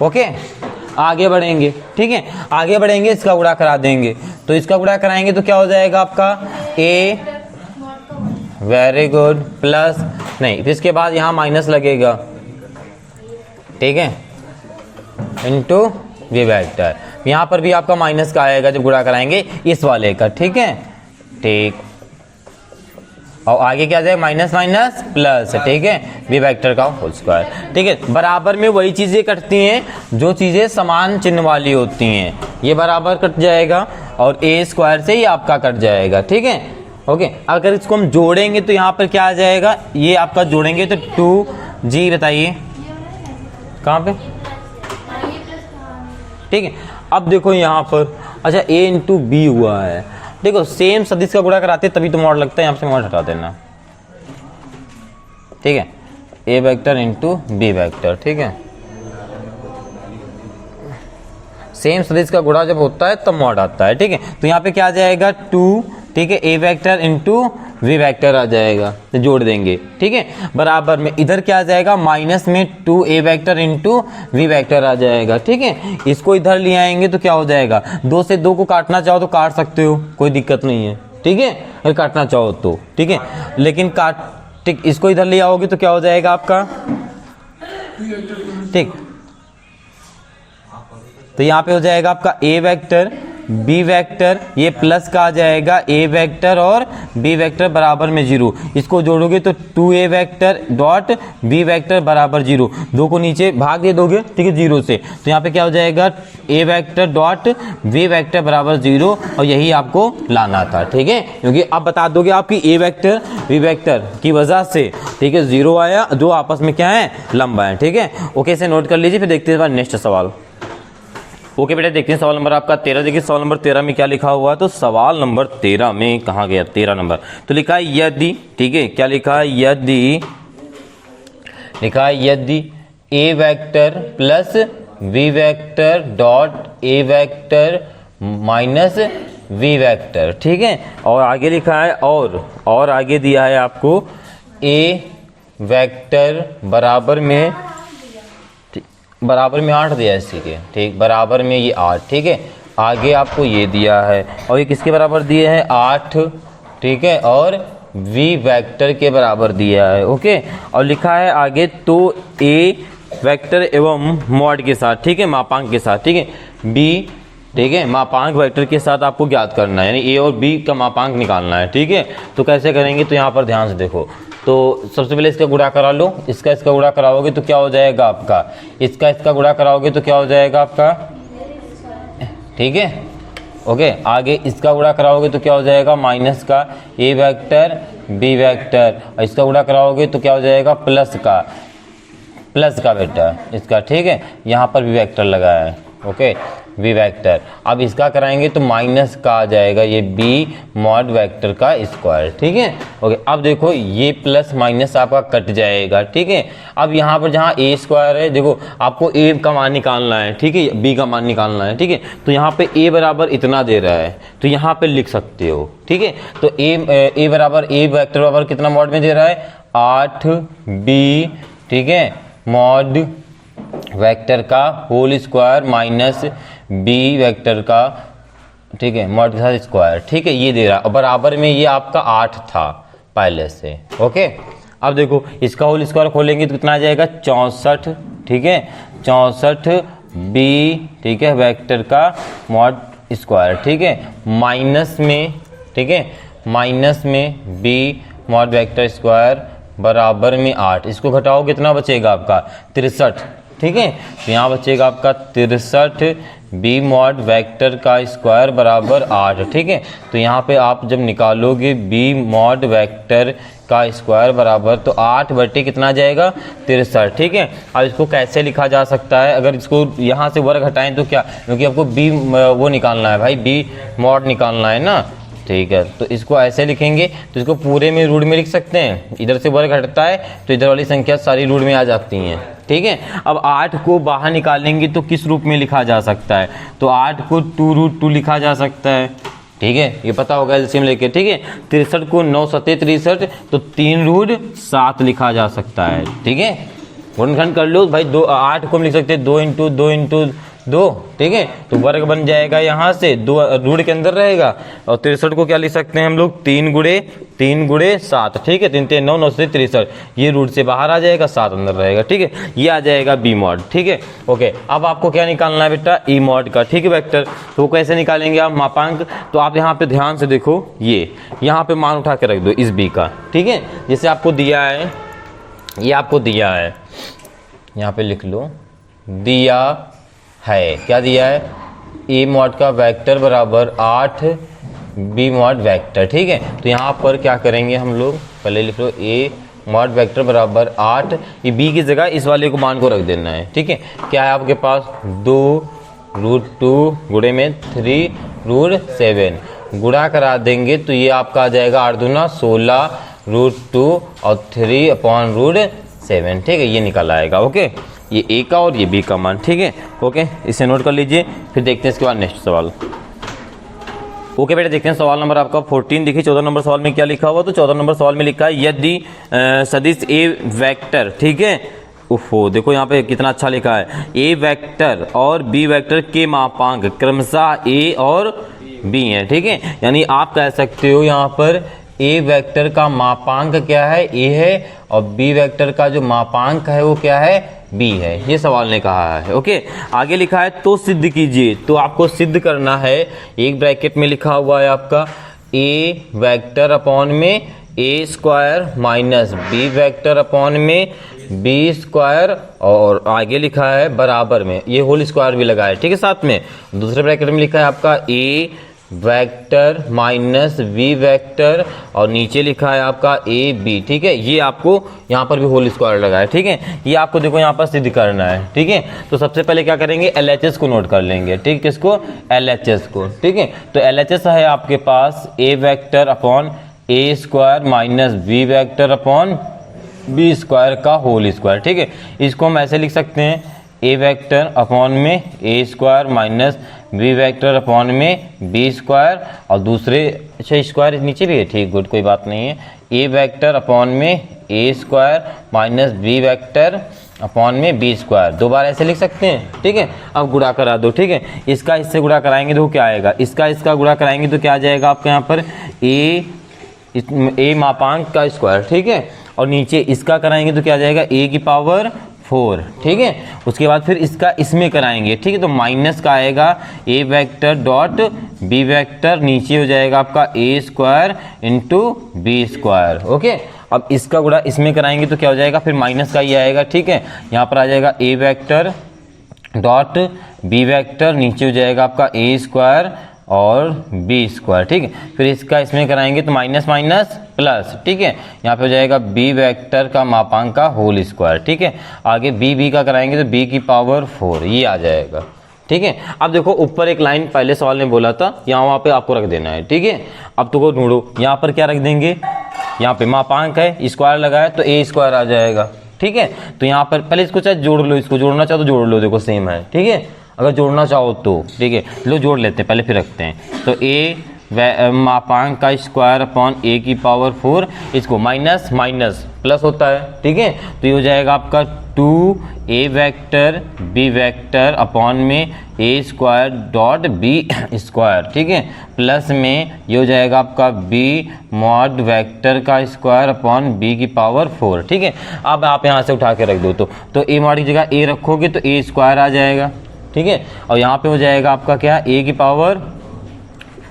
S1: ओके। आगे बढ़ेंगे, ठीक है, आगे बढ़ेंगे, इसका गुणा करा देंगे, तो इसका गुणा कराएंगे तो क्या हो जाएगा आपका? ए, वेरी गुड, प्लस नहीं, फिर इसके बाद यहाँ माइनस लगेगा, ठीक है, इनटू वी वेक्टर। यहाँ पर भी आपका माइनस का आएगा जब गुणा कराएंगे इस वाले का, ठीक है, ठीक। और आगे क्या जाएगा? माइनस माइनस प्लस, ठीक है, बी वेक्टर का होल स्क्वायर, ठीक है। बराबर में वही चीजें कटती हैं जो चीजें समान चिन्ह वाली होती हैं, ये बराबर कट जाएगा और ए स्क्वायर से ही आपका कट जाएगा, ठीक है, ओके। अगर इसको हम जोड़ेंगे तो यहाँ पर क्या आ जाएगा? ये आपका जोड़ेंगे तो 2g, बताइए कहाँ पे, ठीक है। अब देखो यहाँ पर, अच्छा a इंटू बी हुआ है, देखो सेम सदिश का गुणा कराते तभी तो मॉड लगता है, यहाँ से मॉड हटा देना, ठीक है, A vector into B vector, ठीक है। सेम सदिश का गुणा जब होता है तब मॉड आता है, ठीक है। तो यहाँ पे क्या आ जाएगा? 2, ठीक है, A vector into V vector आ जाएगा, तो जोड़ देंगे, ठीक है। बराबर में इधर क्या आ जाएगा? माइनस में 2 A vector into V vector आ जाएगा, ठीक है। इसको इधर ले आएंगे तो क्या हो जाएगा? 2 से 2 को काटना चाहो तो काट सकते हो, कोई दिक्कत नहीं है, ठीक है, अगर काटना चाहो तो, ठीक है। लेकिन ठीक, इसको इधर ले आओगे तो क्या हो जाएगा आपका? ठीक, तो यहाँ पे हो जाएगा आपका ए वेक्टर बी वेक्टर, ये प्लस का आ जाएगा ए वेक्टर और बी वेक्टर बराबर में 0। इसको जोड़ोगे तो 2a vector dot B vector बराबर 0। दो को नीचे भाग दे दोगे, ठीक है, 0 से, तो यहाँ पे क्या हो जाएगा, A vector dot B vector बराबर 0, और यही आपको लाना था, ठीक है, क्योंकि अब बता दोगे आपकी ए वेक्टर बी वेक्टर की वजह से, ठीक है, 0 आया, दो आपस में क्या है, लंबा है, ठीक है। ओके, इसे नोट कर लीजिए, फिर देखते हैं नेक्स्ट सवाल। ओके बेटा, देखते हैं सवाल नंबर आपका 13। देखिए सवाल नंबर 13 में क्या लिखा हुआ है, तो सवाल नंबर 13 में कहाँ गया, 13 नंबर, तो लिखा है यदि, ठीक है, क्या लिखा है, यदि, लिखा है यदि A vector plus V vector dot A vector minus V vector, ठीक है, और आगे लिखा है और आगे दिया है आपको ए वेक्टर बराबर में 8 दिया है इसी के, ठीक, बराबर में ये 8, ठीक है, आगे आपको ये दिया है, और ये किसके बराबर दिए हैं, 8, ठीक है, और v वेक्टर के बराबर दिया है। ओके, और लिखा है आगे तो a वेक्टर एवं मॉड के साथ, ठीक है, मापांक के साथ, ठीक है, b, ठीक है, मापांक वेक्टर के साथ आपको ज्ञात करना है, यानी a और b का मापांक निकालना है, ठीक है। तो कैसे करेंगे, तो यहाँ पर ध्यान से देखो, तो सबसे पहले इसका गुणा करा लो, इसका गुणा कराओगे तो क्या हो जाएगा आपका, इसका गुणा कराओगे तो क्या हो जाएगा आपका, ठीक है। ओके, आगे इसका गुणा कराओगे तो क्या हो जाएगा, माइनस का ए वेक्टर बी वेक्टर, और इसका गुणा कराओगे तो क्या हो जाएगा, प्लस का बेटा इसका, ठीक है, यहाँ पर बी वेक्टर लगा है, ओके, बी वेक्टर। अब इसका कराएंगे तो माइनस का आ जाएगा ये बी मॉड वेक्टर का स्क्वायर, ठीक है। ओके, अब देखो ये प्लस माइनस आपका कट जाएगा, ठीक है। अब यहाँ पर जहाँ ए स्क्वायर है, देखो आपको ए का मान निकालना है, ठीक है, बी का मान निकालना है, ठीक है, तो यहाँ पे ए बराबर इतना दे रहा है, तो यहाँ पे लिख सकते हो, ठीक है। तो ए बराबर ए वेक्टर बराबर कितना मॉड में दे रहा है, 8 बी, ठीक है, मॉड वेक्टर का whole square minus B vector का, ठीक है, मॉड के साथ स्क्वायर, ठीक है, ये दे रहा है, और बराबर में ये आपका 8 था पहले से। ओके, अब देखो इसका होल स्क्वायर खोलेंगे तो कितना आ जाएगा, 64, ठीक है, 64 बी, ठीक है, वेक्टर का मॉड स्क्वायर, ठीक है, माइनस में, ठीक है, माइनस में बी मॉड वेक्टर स्क्वायर बराबर में 8, इसको घटाओ कितना बचेगा आपका, 63, ठीक है, तो यहाँ बचेगा आपका 63 बी मॉड वेक्टर का स्क्वायर बराबर 8, ठीक है। तो यहाँ पे आप जब निकालोगे बी मॉड वेक्टर का स्क्वायर बराबर, तो 8 बटे कितना आ जाएगा, 63, ठीक है। अब इसको कैसे लिखा जा सकता है, अगर इसको यहाँ से वर्ग हटाएं तो क्या, क्योंकि आपको बी वो निकालना है भाई, बी मॉड निकालना है ना, ठीक है, तो इसको ऐसे लिखेंगे, तो इसको पूरे में रूट में लिख सकते हैं, इधर से वर्ग हटता है तो इधर वाली संख्या सारी रूट में आ जाती हैं, ठीक है। अब 8 को बाहर निकालेंगे तो किस रूप में लिखा जा सकता है, तो 8 को 2√2 लिखा जा सकता है, ठीक है, ये पता होगा एलसीएम लेके, ठीक है। 63 को 9 सत्ते 63, तो 3√7 लिखा जा सकता है, ठीक है। गुणनखंड कर लो भाई, 8 को हम लिख सकते हैं 2 × 2 × 2, ठीक है, तो वर्ग बन जाएगा, यहाँ से 2 रूट के अंदर रहेगा, और 63 को क्या लिख सकते हैं हम लोग, 3 × 7, ठीक है, 3 × 9 9 से 63, ये रूट से बाहर आ जाएगा, 7 अंदर रहेगा, ठीक है, ये आ जाएगा बी मॉड, ठीक है। ओके, अब आपको क्या निकालना है बेटा, ई मॉड का, ठीक है, वेक्टर, तो कैसे निकालेंगे आप मापांक, तो आप यहाँ पे ध्यान से देखो, ये यहाँ पे मान उठा के रख दो इस बी का, ठीक है, जैसे आपको दिया है, ये आपको दिया है, यहाँ पे लिख लो, दिया है, क्या दिया है, ए मॉड का वेक्टर बराबर 8 बी मॉड वेक्टर, ठीक है। तो यहाँ पर क्या करेंगे हम लोग, पहले लिख लो ए मॉड वेक्टर बराबर 8, ये बी की जगह इस वाले को मान को रख देना है, ठीक है। क्या है आपके पास, 2√2 गुणे में 3√7, गुणा करा देंगे तो ये आपका आ जाएगा 8 दूना 16√2 और 3/√7, ठीक है, ये निकल आएगा। ओके, ये ए का और ये बी का मान, ठीक है। ओके, इसे नोट कर लीजिए, फिर देखते हैं इसके बाद नेक्स्ट सवाल। ओके बेटा, देखते हैं सवाल नंबर आपका 14। देखिए 14 नंबर सवाल में क्या लिखा हुआ, तो 14 नंबर सवाल में लिखा है यदि सदिश ए वेक्टर, ठीक है, ओहो देखो यहाँ पे कितना अच्छा लिखा है, ए वेक्टर और बी वेक्टर के मापांक क्रमशः ए और बी हैं, ठीक है, यानी आप कह सकते हो यहाँ पर ए वेक्टर का मापांक क्या है, ए है, और बी वेक्टर का जो मापांक है वो क्या है, बी है। ये सवाल ने कहा है। ओके, आगे लिखा है तो सिद्ध कीजिए। तो आपको सिद्ध करना है, एक ब्रैकेट में लिखा हुआ है आपका ए वेक्टर अपॉन में A square minus B vector upon में बी स्क्वायर, और आगे लिखा है बराबर में, ये होल स्क्वायर भी लगा है, ठीक है। साथ में दूसरे ब्रैकेट में लिखा है आपका A vector minus V vector, और नीचे लिखा है आपका ए बी, ठीक है। ये आपको यहाँ पर भी होल स्क्वायर लगा है, ठीक है। ये आपको देखो यहाँ पर सिद्ध करना है, ठीक है। तो सबसे पहले क्या करेंगे, LHS को नोट कर लेंगे, ठीक, किसको, LHS को, ठीक है। तो LHS है आपके पास A vector upon A square minus B vector upon B square का होल स्क्वायर, ठीक है। इसको हम ऐसे लिख सकते हैं, ए वेक्टर अपॉन में A square minus B vector upon में बी स्क्वायर, और दूसरे अच्छा स्क्वायर नीचे भी है, ठीक, गुड, कोई बात नहीं है। ए वेक्टर अपॉन में A square minus B vector upon में बी स्क्वायर, दो बार ऐसे लिख सकते हैं, ठीक है। अब गुणा करा दो, ठीक है। इसका इससे गुणा कराएंगे तो क्या आएगा, इसका गुणा कराएंगे तो क्या आ जाएगा आपके यहाँ पर ए मापांक का स्क्वायर, ठीक है, और नीचे इसका कराएंगे तो क्या आ जाएगा ए की पावर 4, ठीक है। उसके बाद फिर इसका इसमें कराएंगे, ठीक है, तो माइनस का आएगा A vector dot B vector, नीचे हो जाएगा आपका A square into B square. Okay, अब इसका गुणा इसमें कराएंगे तो क्या हो जाएगा, फिर माइनस का ही आएगा, ठीक है। यहाँ पर आ जाएगा A vector dot B vector, नीचे हो जाएगा आपका ए स्क्वायर और बी स्क्वायर, ठीक है। फिर इसका इसमें कराएंगे तो माइनस माइनस प्लस, ठीक है। यहाँ पे हो जाएगा बी वेक्टर का मापांक का होल स्क्वायर, ठीक है। आगे बी का कराएंगे तो बी की पावर 4, ये आ जाएगा, ठीक है। अब देखो ऊपर एक लाइन पहले सवाल ने बोला था, यहाँ वहाँ पे आपको रख देना है, ठीक है। अब तो को ढूंढो, यहाँ पर क्या रख देंगे, यहाँ पे मापांक है, स्क्वायर लगाए तो ए स्क्वायर आ जाएगा, ठीक है। तो यहाँ पर पहले इसको चाहे जोड़ लो, इसको जोड़ना चाहो तो जोड़ लो, देखो सेम है, ठीक है। अगर जोड़ना चाहो तो ठीक है, लो जोड़ लेते हैं, पहले फिर रखते हैं। तो ए मापांक का स्क्वायर अपॉन ए की पावर 4, इसको माइनस माइनस प्लस होता है, ठीक है। तो ये हो जाएगा आपका 2 A vector B vector upon में A square dot B square, ठीक है, प्लस में ये हो जाएगा आपका बी मॉड वेक्टर का स्क्वायर अपॉन बी की पावर 4, ठीक है। अब आप यहाँ से उठा के रख दो, तो ए मॉड की जगह ए रखोगे तो ए स्क्वायर आ जाएगा, ठीक है। और यहाँ पे हो जाएगा आपका क्या, ए की पावर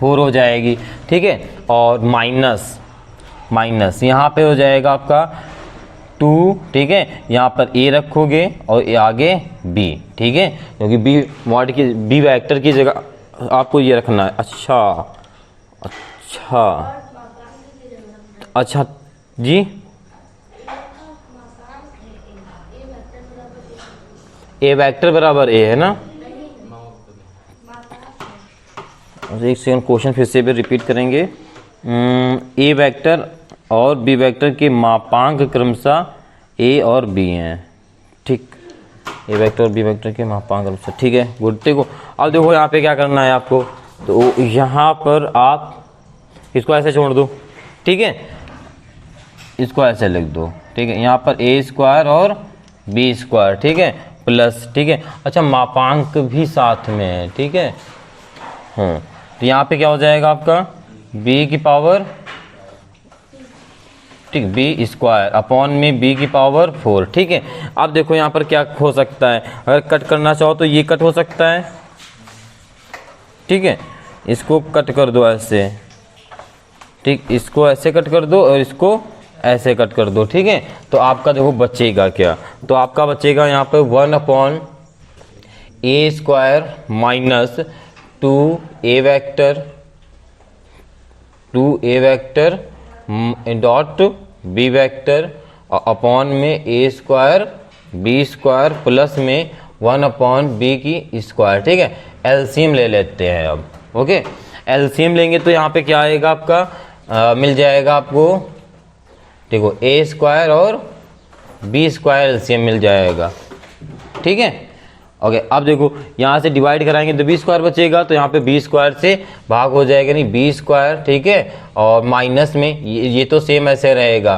S1: 4 हो जाएगी, ठीक है। और माइनस माइनस यहाँ पे हो जाएगा आपका 2, ठीक है। यहाँ पर ए रखोगे और आगे बी, ठीक है, क्योंकि बी मॉड की बी वेक्टर की जगह आपको ये रखना है। अच्छा अच्छा अच्छा जी, ए वेक्टर बराबर ए है ना। एक सेकंड, क्वेश्चन फिर से भी रिपीट करेंगे। ए वेक्टर और बी वेक्टर के मापांक क्रमशः ए और बी हैं, ठीक। ए वेक्टर और बी वेक्टर के मापांक क्रमशः, ठीक है, गुड। देखो अब देखो यहाँ पे क्या करना है आपको, तो यहाँ पर आप इसको ऐसे छोड़ दो, ठीक है, इसको ऐसे लिख दो, ठीक है। यहाँ पर ए स्क्वायर और बी स्क्वायर, ठीक है, प्लस, ठीक है। अच्छा, मापांक भी साथ में है, ठीक है। तो यहाँ पे क्या हो जाएगा आपका b की पावर, ठीक, बी स्क्वायर अपॉन में b की पावर 4, ठीक है। अब देखो यहाँ पर क्या हो सकता है, अगर कट करना चाहो तो ये कट हो सकता है, ठीक है। इसको कट कर दो ऐसे, ठीक, इसको ऐसे कट कर दो और इसको ऐसे कट कर दो, ठीक है। तो आपका देखो बचेगा क्या, तो आपका बचेगा यहाँ पे 1 upon A square minus 2 A vector dot B vector upon में A square B square plus में 1 अपॉन बी की स्क्वायर, ठीक है। एलसीएम ले लेते हैं अब, ओके। एलसीएम लेंगे तो यहाँ पे क्या आएगा आपका, मिल जाएगा आपको, देखो ए स्क्वायर और बी स्क्वायर एलसीएम मिल जाएगा, ठीक है। ओके, अब देखो यहाँ से डिवाइड कराएंगे तो बी स्क्वायर बचेगा, तो यहाँ पे बी स्क्वायर से भाग हो जाएगा, नहीं बी स्क्वायर, ठीक है, और माइनस में ये तो सेम ऐसे रहेगा,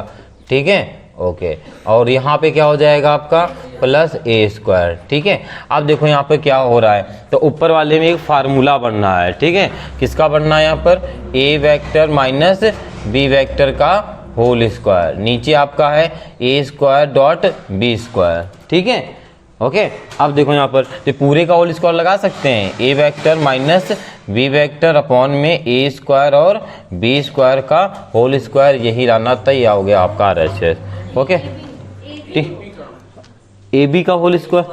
S1: ठीक है, ओके। और यहाँ पे क्या हो जाएगा आपका प्लस ए स्क्वायर, ठीक है। अब देखो यहाँ पे क्या हो रहा है, तो ऊपर वाले में एक फार्मूला बनना है, ठीक है। किसका बनना है यहाँ पर, A vector minus B vector का होल स्क्वायर, नीचे आपका है ए स्क्वायर डॉट बी स्क्वायर, ठीक है। ओके, अब देखो यहाँ पर तो पूरे का होल स्क्वायर लगा सकते हैं, A vector minus B vector upon में ए स्क्वायर और बी स्क्वायर का होल स्क्वायर, यही रहना था, यह हो गया आपका RHS। ओके, ठीक, ए बी का होल स्क्वायर,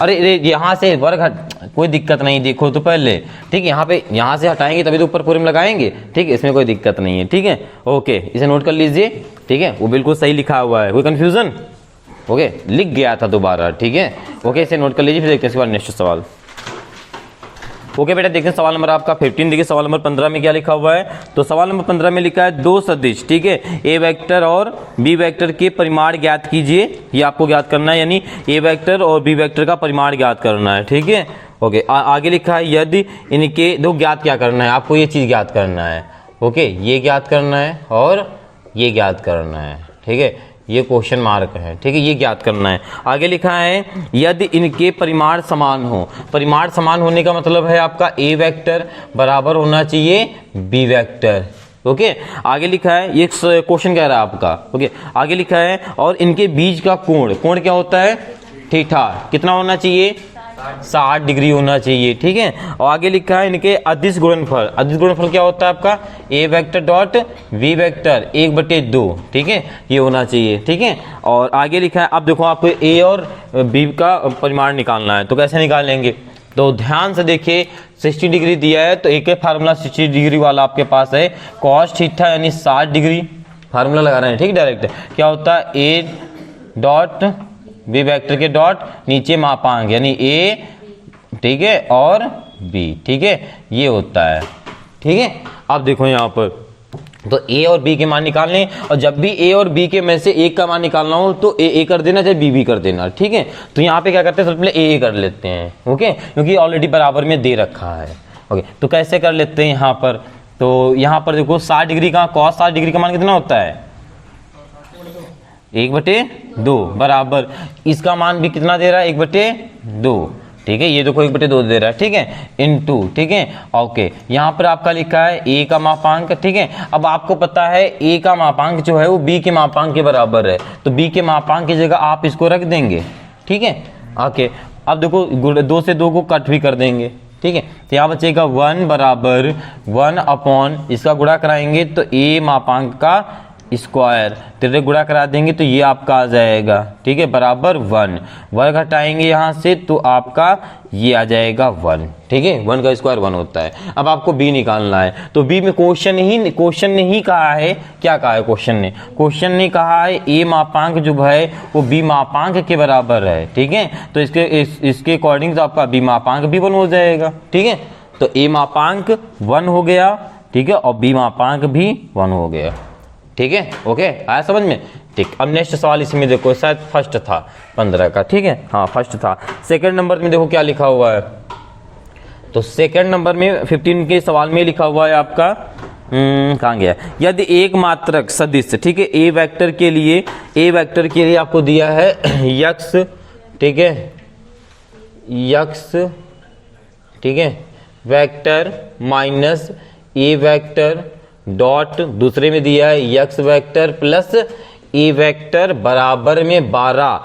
S1: अरे यहाँ से वर्ग कोई दिक्कत नहीं, देखो तो पहले, ठीक है, यहाँ से हटाएंगे तभी तो ऊपर पूरे में लगाएंगे, ठीक है, इसमें कोई दिक्कत नहीं है, ठीक है। ओके, इसे नोट कर लीजिए, ठीक है, वो बिल्कुल सही लिखा हुआ है, कोई कंफ्यूजन? ओके, लिख गया था दोबारा, ठीक है। ओके, इसे नोट कर लीजिए, फिर देखते हैं इसके बाद नेक्स्ट सवाल। ओके बेटा, देखते हैं सवाल नंबर आपका 15। देखिए सवाल नंबर 15 में क्या लिखा हुआ है। तो सवाल नंबर 15 में लिखा है दो सदिश, ठीक है, ए वेक्टर और बी वेक्टर के परिमाण ज्ञात कीजिए। ये आपको ज्ञात करना है, यानी ए वेक्टर और बी वेक्टर का परिमाण ज्ञात करना है, ठीक है। ओके, आगे लिखा है यदि इनके दो, ज्ञात क्या करना है आपको, ये चीज ज्ञात करना है। ओके, ये ज्ञात करना है और ये ज्ञात करना है, ठीक है, ये क्वेश्चन मार्क है, ठीक है, ये ज्ञात करना है। आगे लिखा है यदि इनके परिमाण समान हो। परिमाण समान होने का मतलब है आपका ए वेक्टर बराबर होना चाहिए बी वेक्टर। ओके, आगे लिखा है, ये क्वेश्चन कह रहा है आपका। ओके, आगे लिखा है और इनके बीच का कोण, कोण क्या होता है, थीटा, कितना होना चाहिए, 60 डिग्री होना चाहिए, ठीक है। और आगे लिखा है इनके अदिश गुणनफल, अदिश गुणनफल क्या होता है आपका, A vector dot B vector 1/2, ठीक है, ये होना चाहिए, ठीक है। और आगे लिखा है, अब देखो आपको ए और बी का परिमाण निकालना है, तो कैसे निकालेंगे, तो ध्यान से देखिए, 60 डिग्री दिया है तो एक ही फार्मूला 60 डिग्री वाला आपके पास है, कॉस थीटा यानी 60 डिग्री, फार्मूला लगा रहे हैं, ठीक, डायरेक्ट क्या होता है, ए डॉट बी वेक्टर के डॉट नीचे मापांक यानी ए, ठीक है, और बी, ठीक है, ये होता है, ठीक है। अब देखो यहाँ पर तो ए और बी के मान निकालने, और जब भी ए और बी के में से एक का मान निकालना हो तो ए कर देना, चाहे बी कर देना, ठीक है। तो यहाँ पे क्या करते हैं, सबसे पहले ए कर लेते हैं, ओके, क्योंकि ऑलरेडी बराबर में दे रखा है। ओके, तो कैसे कर लेते हैं यहाँ पर, तो यहाँ पर देखो 60 डिग्री का कॉस 60 डिग्री का मान कितना होता है, 1/2 बराबर, इसका मान भी कितना दे रहा है, 1/2, ठीक है, ये देखो 1/2 दे रहा है, ठीक है, इनटू, ठीक है। ओके, यहाँ पर आपका लिखा है ए का मापांक, ठीक है। अब आपको पता है ए का मापांक जो है वो बी के मापांक के बराबर है, तो बी के मापांक की जगह आप इसको रख देंगे, ठीक है। ओके, अब देखो 2 से 2 को कट भी कर देंगे, ठीक है, तो यहाँ बचेगा 1 बराबर 1/, इसका गुणा कराएंगे तो ए मापांक का स्क्वायर, तेरे गुणा करा देंगे तो ये आपका आ जाएगा, ठीक है, बराबर 1, वर्ग हटाएंगे यहाँ से तो आपका ये आ जाएगा 1, ठीक है, 1 का स्क्वायर 1 होता है। अब आपको बी निकालना है, तो बी में क्वेश्चन ने ही कहा है, क्या कहा है क्वेश्चन ने कहा है ए मापांक जो है वो बी मापांक के बराबर है, ठीक है। तो इसके अकॉर्डिंग तो आपका बी मापांक भी 1 हो जाएगा, ठीक है। तो ए मापांक 1 हो गया, ठीक है, और बी मापांक भी 1 हो गया, ठीक है। ओके, आया समझ में, ठीक। अब नेक्स्ट सवाल इसमें देखो, शायद फर्स्ट था 15 का, ठीक है, हाँ फर्स्ट था। सेकंड नंबर में देखो क्या लिखा हुआ है, तो सेकंड नंबर में 15 के सवाल में लिखा हुआ है आपका, कहाँ गया, यदि एक मात्रक सदिश, ठीक है, ए वेक्टर के लिए आपको दिया है यक्स, ठीक है, यक्स, ठीक है, वेक्टर माइनस ए वेक्टर डॉट, दूसरे में दिया है x vector plus A vector बराबर में 12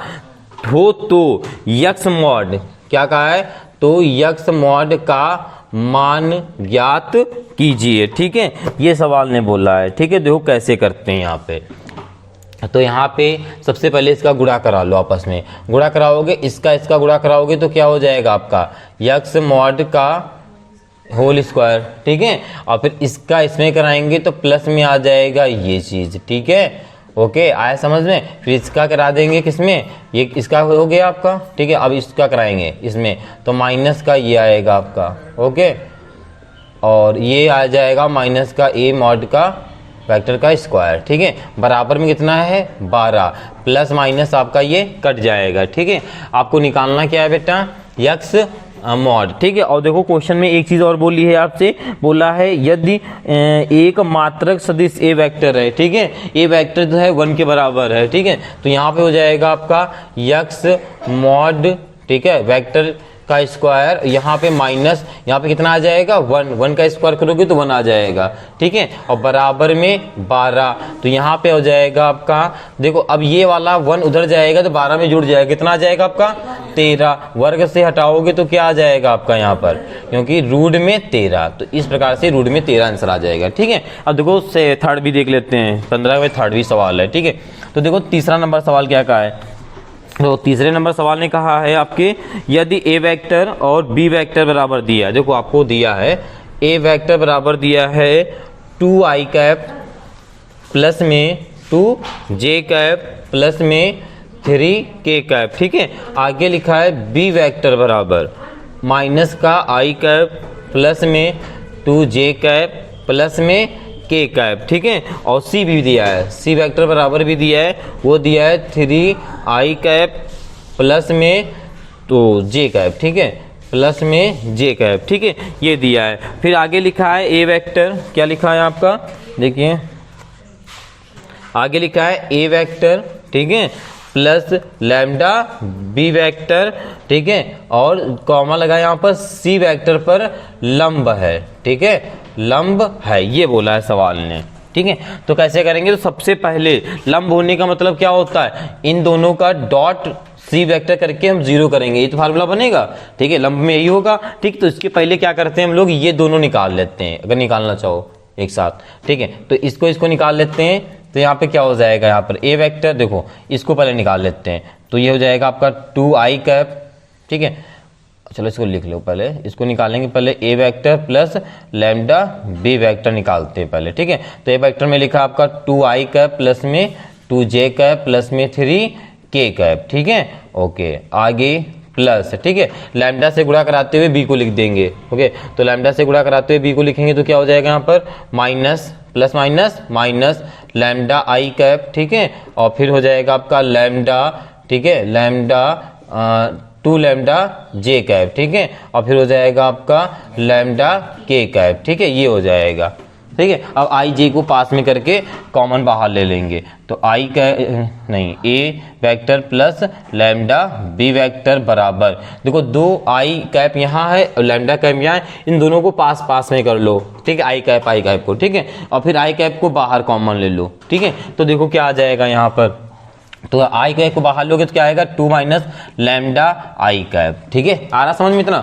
S1: हो, तो यक्स मॉड, क्या कहा है, तो यक्स मॉड का मान ज्ञात कीजिए, ठीक है, ये सवाल ने बोला है, ठीक है। देखो कैसे करते हैं यहाँ पे, तो यहाँ पे सबसे पहले इसका गुणा करा लो, आपस में गुणा कराओगे, इसका गुणा कराओगे तो क्या हो जाएगा आपका यक्स मॉड का होल स्क्वायर, ठीक है, और फिर इसका इसमें कराएंगे तो प्लस में आ जाएगा ये चीज, ठीक है। ओके, आया समझ में, फिर इसका करा देंगे किसमें, ये इसका हो गया आपका, ठीक है। अब इसका कराएंगे इसमें तो माइनस का ये आएगा आपका, ओके, और ये आ जाएगा माइनस का ए मॉड का वेक्टर का स्क्वायर, ठीक है, बराबर में कितना है 12, प्लस माइनस आपका ये कट जाएगा, ठीक है। आपको निकालना क्या है बेटा, यक्स मॉड, ठीक है। और देखो क्वेश्चन में एक चीज और बोली है आपसे, बोला है यदि एक मात्रक सदिश ए वेक्टर है, ठीक है, ए वेक्टर जो है 1 के बराबर है, ठीक है, तो यहाँ पे हो जाएगा आपका यक्स मॉड, ठीक है, वेक्टर का स्क्वायर, यहाँ पे माइनस, यहाँ पे कितना आ जाएगा 1, 1 का स्क्वायर करोगे तो 1 आ जाएगा, ठीक है, और बराबर में 12, तो यहाँ पे हो जाएगा आपका, देखो अब ये वाला 1 उधर जाएगा तो 12 में जुड़ जाएगा, कितना आ जाएगा आपका 13, वर्ग से हटाओगे तो क्या आ जाएगा आपका यहाँ पर, क्योंकि रूट में 13, तो इस प्रकार से रूट में 13 आंसर आ जाएगा, ठीक है। अब देखो से थर्ड भी देख लेते हैं, 15 में थर्ड भी सवाल है, ठीक है। तो देखो तीसरा नंबर सवाल क्या कहा है, तो तीसरे नंबर सवाल ने कहा है आपके, यदि ए वेक्टर और बी वेक्टर बराबर दिया है, देखो आपको दिया है ए वेक्टर बराबर दिया है 2i कैप प्लस में 2j कैप प्लस में 3k कैप, ठीक है। आगे लिखा है बी वेक्टर बराबर माइनस का i कैप प्लस में 2j कैप प्लस में k कैप, ठीक है। और c भी दिया है, c वेक्टर बराबर भी दिया है, वो दिया है 3i कैप प्लस में तो j कैप, ठीक है, प्लस में j कैप, ठीक है, ये दिया है। फिर आगे लिखा है a वेक्टर, क्या लिखा है आपका, देखिए आगे लिखा है a वेक्टर, ठीक है, प्लस लैम्डा बी वेक्टर, ठीक है, और कॉमा लगा यहाँ पर सी वेक्टर पर लंब है, ठीक है, लंब है, ये बोला है सवाल ने, ठीक है। तो कैसे करेंगे, तो सबसे पहले लंब होने का मतलब क्या होता है, इन दोनों का डॉट सी वेक्टर करके हम जीरो करेंगे, ये तो फार्मूला बनेगा, ठीक है, लंब में यही होगा, ठीक। तो इसके पहले क्या करते हैं हम लोग, ये दोनों निकाल लेते हैं, अगर निकालना चाहो एक साथ, ठीक है। तो इसको निकाल लेते हैं, तो यहाँ पे क्या हो जाएगा, यहाँ पर ए वेक्टर, देखो इसको पहले निकाल लेते हैं, तो ये हो जाएगा आपका 2i कैप, ठीक है, चलो इसको लिख लो पहले, इसको निकालेंगे पहले A vector plus lambda B vector निकालते हैं पहले, ठीक है। तो ए वेक्टर में लिखा आपका 2i कैप प्लस में 2j कैप प्लस में 3k कैप, ठीक है, ओके, आगे प्लस, ठीक है, लैम्डा से गुणा कराते हुए बी को लिख देंगे, ओके। तो लैम्डा से गुणा कराते हुए बी को लिखेंगे तो क्या हो जाएगा यहाँ पर minus plus minus minus lambda I cap, ठीक है, और फिर हो जाएगा आपका लैम्डा, ठीक है, लैम्डा 2 लैम्डा जे कैप, ठीक है, और फिर हो जाएगा आपका लैम्डा के कैप, ठीक है, ये हो जाएगा, ठीक है। अब आई जे को पास में करके कॉमन बाहर ले लेंगे, तो आई नहीं A vector plus lambda B vector बराबर, देखो 2i कैप यहाँ है और लैम्डा कैप यहाँ है, इन दोनों को पास पास में कर लो, ठीक है, आई कैप को, ठीक है, और फिर आई कैप को बाहर कॉमन ले लो, ठीक है। तो देखो क्या आ जाएगा यहाँ पर, तो आई कैप को बाहर लोगे तो क्या आएगा 2 माइनस लैम्डा आई कैप, ठीक है। आ रहा समझ में, इतना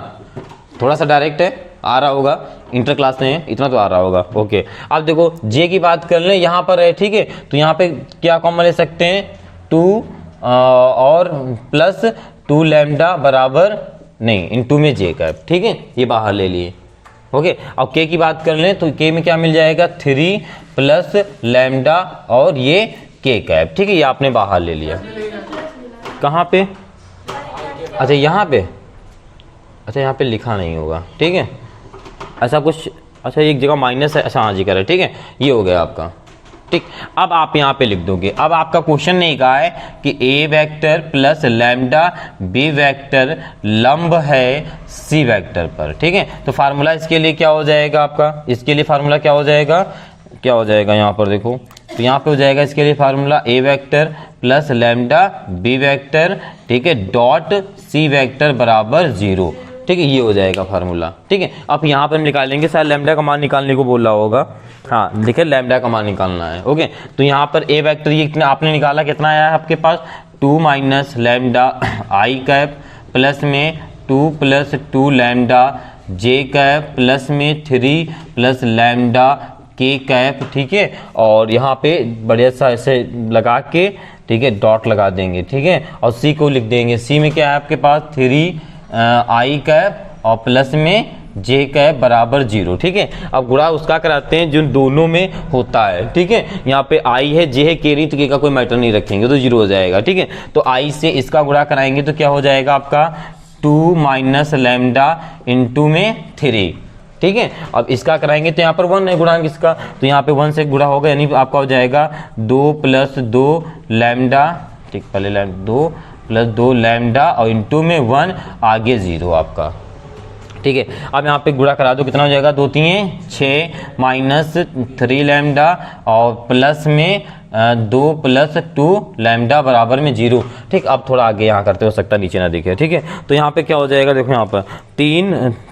S1: थोड़ा सा डायरेक्ट है, आ रहा होगा, इंटर क्लास में है, इतना तो आ रहा होगा, ओके। अब देखो जे की बात कर लें, यहाँ पर है, ठीक है, तो यहाँ पे क्या कॉमन ले सकते हैं 2 और प्लस 2 लैम्डा बराबर नहीं इनटू में जे कैप, ठीक है, ये बाहर ले लिए, ओके। अब के की बात कर लें तो के में क्या मिल जाएगा 3 प्लस लैम्डा और ये के कैप, ठीक है, ये आपने बाहर ले लिया, कहाँ पे, अच्छा यहाँ पे, अच्छा यहाँ पे लिखा नहीं होगा, ठीक है, ऐसा कुछ, अच्छा एक जगह माइनस है, अच्छा हाँ जी कर रहे, ठीक है, ये हो गया आपका, ठीक। अब आप यहाँ पे लिख दोगे, अब आपका क्वेश्चन नहीं कहा है कि A vector plus lambda B vector लंब है सी वेक्टर पर, ठीक है। तो फार्मूला इसके लिए क्या हो जाएगा आपका, इसके लिए फार्मूला क्या हो जाएगा, क्या हो जाएगा यहाँ पर देखो, तो यहाँ पे हो जाएगा इसके लिए formula A vector plus lambda B vector, ठीक है, डॉट सी वेक्टर बराबर 0, ठीक है, ये हो जाएगा फार्मूला, ठीक है। अब यहाँ पर हम निकालेंगे, शायद लैम्डा का मान निकालने को बोल रहा होगा, हाँ देखिए लैम्डा का मान निकालना है, ओके। तो यहाँ पर ए वेक्टर ये कितना आपने निकाला, कितना आया है आपके पास 2 minus lambda I cap plus में 2 प्लस 2 लैम्डा जे कैप प्लस में 3 प्लस लैम्डा के कैप, ठीक है, और यहाँ पे बढ़िया सा ऐसे लगा के, ठीक है, डॉट लगा देंगे, ठीक है, और सी को लिख देंगे, सी में क्या है आपके पास 3 आई कैप और प्लस में जे कैप बराबर 0, ठीक है। अब गुणा उसका कराते हैं जो दोनों में होता है, ठीक है, यहाँ पे आई है जे है के नहीं, तो के का कोई मैटर नहीं रखेंगे तो 0 हो जाएगा, ठीक है। तो आई से इसका गुणा कराएंगे तो क्या हो जाएगा आपका 2 माइनस लैम्डा इंटू में 3, ठीक है। अब इसका कराएंगे तो यहाँ पर 1 है गुणांक इसका, तो यहाँ पे 1 से गुणा होगा, यानी आपका हो जाएगा 2 प्लस 2 लैम्डा, ठीक, पहले 2 प्लस 2 लैम्डा और इंटू में 1 आगे 0 आपका, ठीक है। अब यहाँ पे गुणा करा दो, कितना हो जाएगा, 2 3 6 माइनस 3 लैम्डा और प्लस में 2 + 2 लैम्डा बराबर में 0। ठीक, अब थोड़ा आगे यहाँ करते हो सकता नीचे ना दिखे। ठीक है, तो यहाँ पे क्या हो जाएगा, देखो यहाँ पर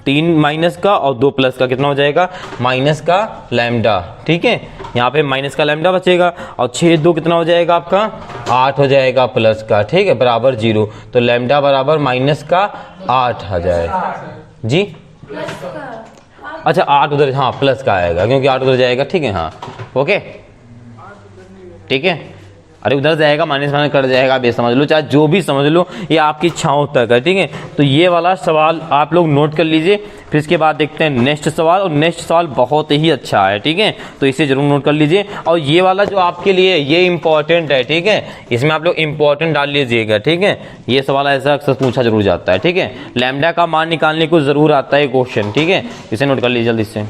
S1: 3 माइनस का और 2 प्लस का, कितना हो जाएगा, माइनस का लैम्डा। ठीक है, यहाँ पे माइनस का लैम्डा बचेगा और 6 2 कितना हो जाएगा आपका, 8 हो जाएगा प्लस का। ठीक है, बराबर 0, तो लैम्डा बराबर माइनस का 8 आ जाएगा जी। अच्छा 8 उधर, हाँ प्लस का आएगा क्योंकि 8 उधर जाएगा। ठीक है, हाँ ओके, ठीक है। अरे उधर जाएगा, माइनस माइनस कट जाएगा, आप ये समझ लो, चाहे जो भी समझ लो, ये आपकी इच्छाओं तक है। ठीक है, तो ये वाला सवाल आप लोग नोट कर लीजिए, फिर इसके बाद देखते हैं नेक्स्ट सवाल। और नेक्स्ट सवाल बहुत ही अच्छा है। ठीक है, तो इसे जरूर नोट कर लीजिए। और ये वाला जो आपके लिए ये इंपॉर्टेंट है। ठीक है, इसमें आप लोग इंपॉर्टेंट डाल लीजिएगा। ठीक है, ये सवाल ऐसा अक्सर पूछा जरूर जाता है। ठीक है, लैम्डा का मान निकालने को जरूर आता है क्वेश्चन। ठीक है, इसे नोट कर लीजिए जल्दी से।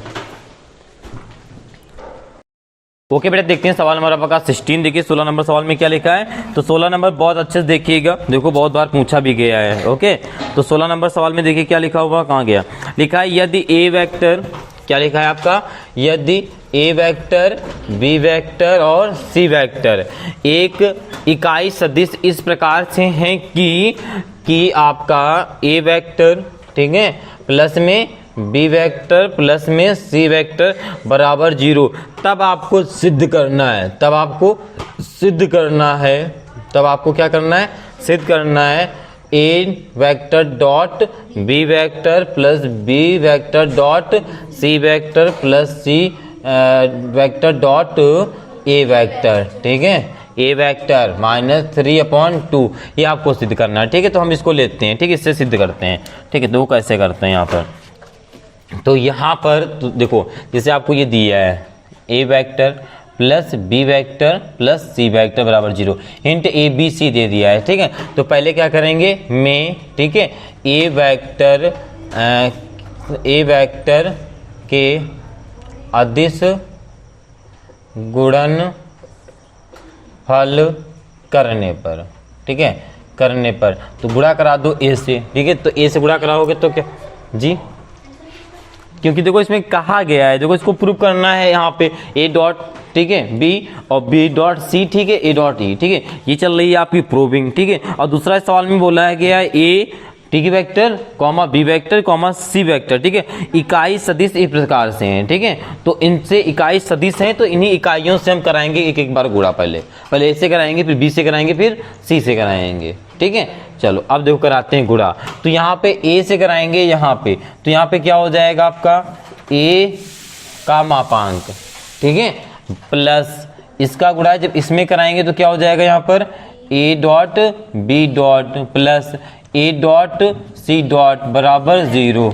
S1: ओके बेटा, देखते हैं सवाल नंबर आपका 16। देखिए 16 नंबर सवाल में क्या लिखा है, तो 16 नंबर बहुत अच्छे से देखिएगा, देखो बहुत बार पूछा भी गया है। ओके, तो 16 नंबर सवाल में देखिए क्या लिखा हुआ, कहाँ गया, लिखा है यदि ए वेक्टर, क्या लिखा है आपका, यदि ए वेक्टर, बी वेक्टर और सी वेक्टर एक इकाई सदिश इस प्रकार से हैं कि आपका ए वेक्टर, ठीक है, प्लस में बी वेक्टर प्लस में सी वेक्टर बराबर 0, तब आपको सिद्ध करना है, तब आपको क्या करना है, सिद्ध करना है A vector dot B vector plus B vector dot C vector plus C vector dot A vector. ठीक है, ए वेक्टर -3/2 ये आपको सिद्ध करना है। ठीक है, तो हम इसको लेते हैं। ठीक है, इससे सिद्ध करते हैं। ठीक है, तो कैसे करते हैं यहाँ पर, तो यहाँ पर तो देखो जैसे आपको ये दिया है A vector plus B vector plus C vector बराबर 0, हिंट ए बी सी दे दिया है। ठीक है, तो पहले क्या करेंगे में, ठीक है, ए वेक्टर के अदिश गुणनफल करने पर, ठीक है, करने पर तो गुणा करा दो ए से। ठीक है, तो ए से गुणा कराओगे तो क्या जी, क्योंकि देखो इसमें कहा गया है, देखो इसको प्रूव करना है यहाँ पे ए डॉट, ठीक है, बी और बी डॉट सी, ठीक है, ए डॉट ई। ठीक है, ये चल रही है आपकी प्रूविंग। ठीक है, और दूसरा सवाल में बोला है गया ए, ठीक है, vector comma B vector comma C vector, ठीक है, इकाई सदिश इस प्रकार से हैं। ठीक है, तो इनसे इकाई सदिश हैं, तो इन्हीं इकाइयों से हम कराएंगे एक एक बार गुणा, पहले ए से कराएंगे, फिर बी से कराएंगे, फिर सी से कराएंगे। ठीक है, चलो अब देखो कराते हैं गुणा। तो यहाँ पे ए से कराएंगे, यहाँ पे तो यहाँ पे क्या हो जाएगा आपका ए का मापांक, ठीक है, प्लस इसका गुणा जब इसमें कराएंगे तो क्या हो जाएगा यहाँ पर A dot B dot plus A dot C dot बराबर 0।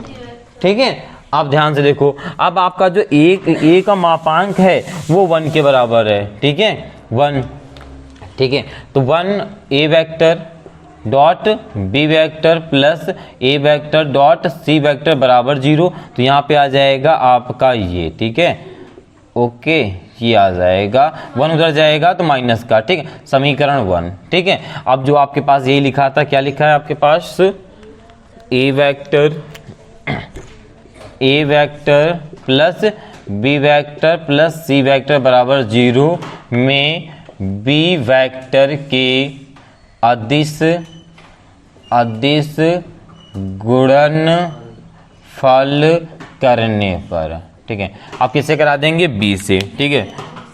S1: ठीक है, अब ध्यान से देखो, अब आपका जो ए का मापांक है वो 1 के बराबर है। ठीक है, 1। ठीक है, तो 1 A vector dot B vector plus A vector dot C vector बराबर 0, तो यहाँ पे आ जाएगा आपका ये। ठीक है, ओके, ये आ जाएगा 1 उधर जाएगा तो माइनस का। ठीक है, समीकरण 1। ठीक है, अब जो आपके पास यही लिखा था, क्या लिखा है आपके पास, A vector plus B vector plus C vector बराबर 0 में बी वेक्टर के अदिश गुणनफल करने पर। ठीक है, आप किससे करा देंगे, बी से। ठीक है,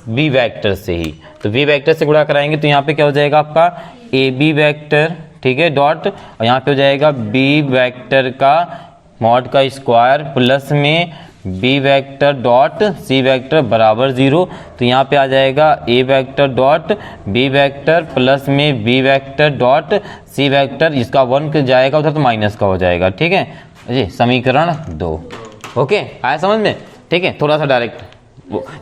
S1: बी वेक्टर से ही, तो बी वेक्टर से गुणा कराएंगे तो यहाँ पे क्या हो जाएगा आपका ए बी वेक्टर, ठीक है, डॉट, और यहाँ पे हो जाएगा बी वेक्टर का मॉड का स्क्वायर प्लस में B vector dot C vector बराबर 0, तो यहाँ पे आ जाएगा A vector dot B vector plus में B vector dot C vector, इसका 1 जाएगा उधर तो माइनस का हो जाएगा। ठीक है जी, समीकरण 2। ओके, आया समझ में। ठीक है, थोड़ा सा डायरेक्ट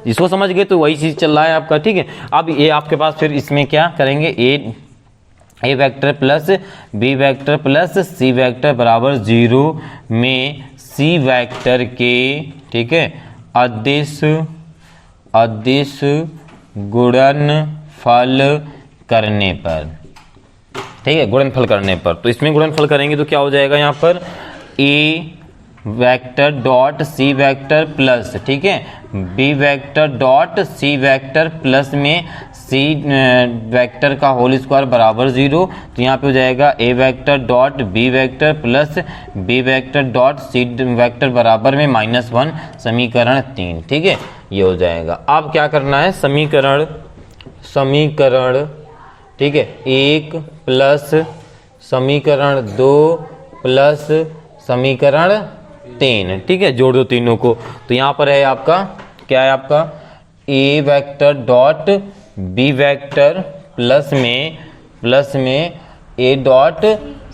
S1: जिसको समझ गए तो वही चीज चल रहा है आपका। ठीक है, अब ये आपके पास फिर इसमें क्या करेंगे, A vector plus B vector plus C vector बराबर 0 में सी वेक्टर के, ठीक है, अदिश गुणनफल करने पर। ठीक है, गुणनफल करने पर, तो इसमें गुणनफल करेंगे तो क्या हो जाएगा यहाँ पर A vector dot C vector plus, ठीक है, B vector dot C vector plus में सी वेक्टर का होल स्क्वायर बराबर 0। तो यहाँ पे हो जाएगा A vector dot B vector plus B vector dot C vector बराबर में -1, समीकरण 3, ठीक है, ये हो जाएगा। अब क्या करना है, समीकरण ठीक है 1 प्लस समीकरण 2 प्लस समीकरण 3, ठीक है, जोड़ दो तीनों को। तो यहाँ पर है आपका क्या है, आपका A vector dot B vector plus में A dot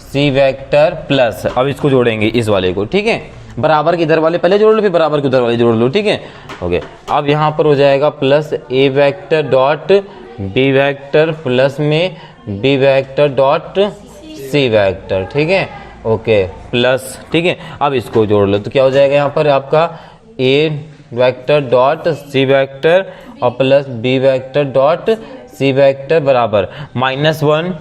S1: C vector plus, अब इसको जोड़ेंगे इस वाले को, ठीक है, बराबर के इधर वाले पहले जोड़ लो, फिर बराबर के उधर वाले जोड़ लो, ठीक है, ओके। अब यहाँ पर हो जाएगा plus A vector dot B vector plus में B vector dot C vector, ठीक है, ओके, प्लस, ठीक है। अब इसको जोड़ लो तो क्या हो जाएगा, यहाँ पर आपका A vector dot C vector और plus B vector dot C vector बराबर -1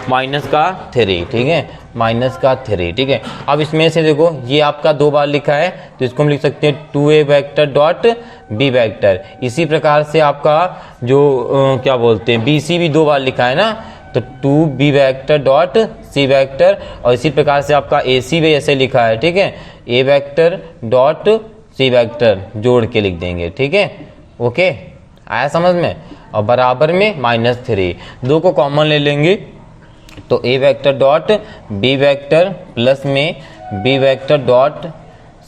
S1: माइनस का 3, ठीक है, -3, ठीक है। अब इसमें से देखो ये आपका 2 बार लिखा है तो इसको हम लिख सकते हैं 2a vector dot B vector. इसी प्रकार से आपका जो क्या बोलते हैं BC भी 2 बार लिखा है ना, तो 2b vector dot C vector, और इसी प्रकार से आपका AC भी ऐसे लिखा है, ठीक है, a vector dot C vector जोड़ के लिख देंगे, ठीक है, ओके, आया समझ में। और बराबर में -3, 2 को कॉमन ले लेंगे तो a vector dot b vector plus में b vector dot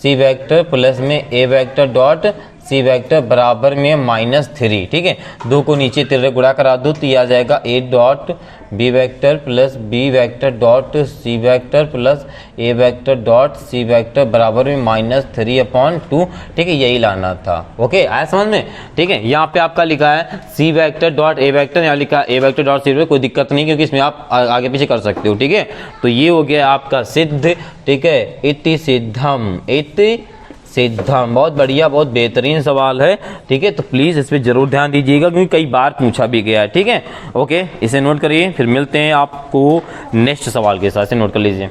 S1: C vector plus में a vector dot C vector बराबर में -3, ठीक है, 2 को नीचे तिररे गुणा करा दो तो ये आ जाएगा a dot B vector plus B vector dot C vector plus A vector dot C vector बराबर में -3/2, ठीक है, यही लाना था, ओके, आया समझ में, ठीक है। यहाँ पे आपका लिखा है सी वेक्टर डॉट ए वेक्टर, यहाँ लिखा है A vector dot C vector, कोई दिक्कत नहीं क्योंकि इसमें आप आगे पीछे कर सकते हो, ठीक है। तो ये हो गया आपका सिद्ध, ठीक है, इति सिद्धम, बहुत बढ़िया, बहुत बेहतरीन सवाल है, ठीक है। तो प्लीज इस पे जरूर ध्यान दीजिएगा क्योंकि कई बार पूछा भी गया है, ठीक है, ओके, इसे नोट करिए, फिर मिलते हैं आपको नेक्स्ट सवाल के साथ, इसे नोट कर लीजिए।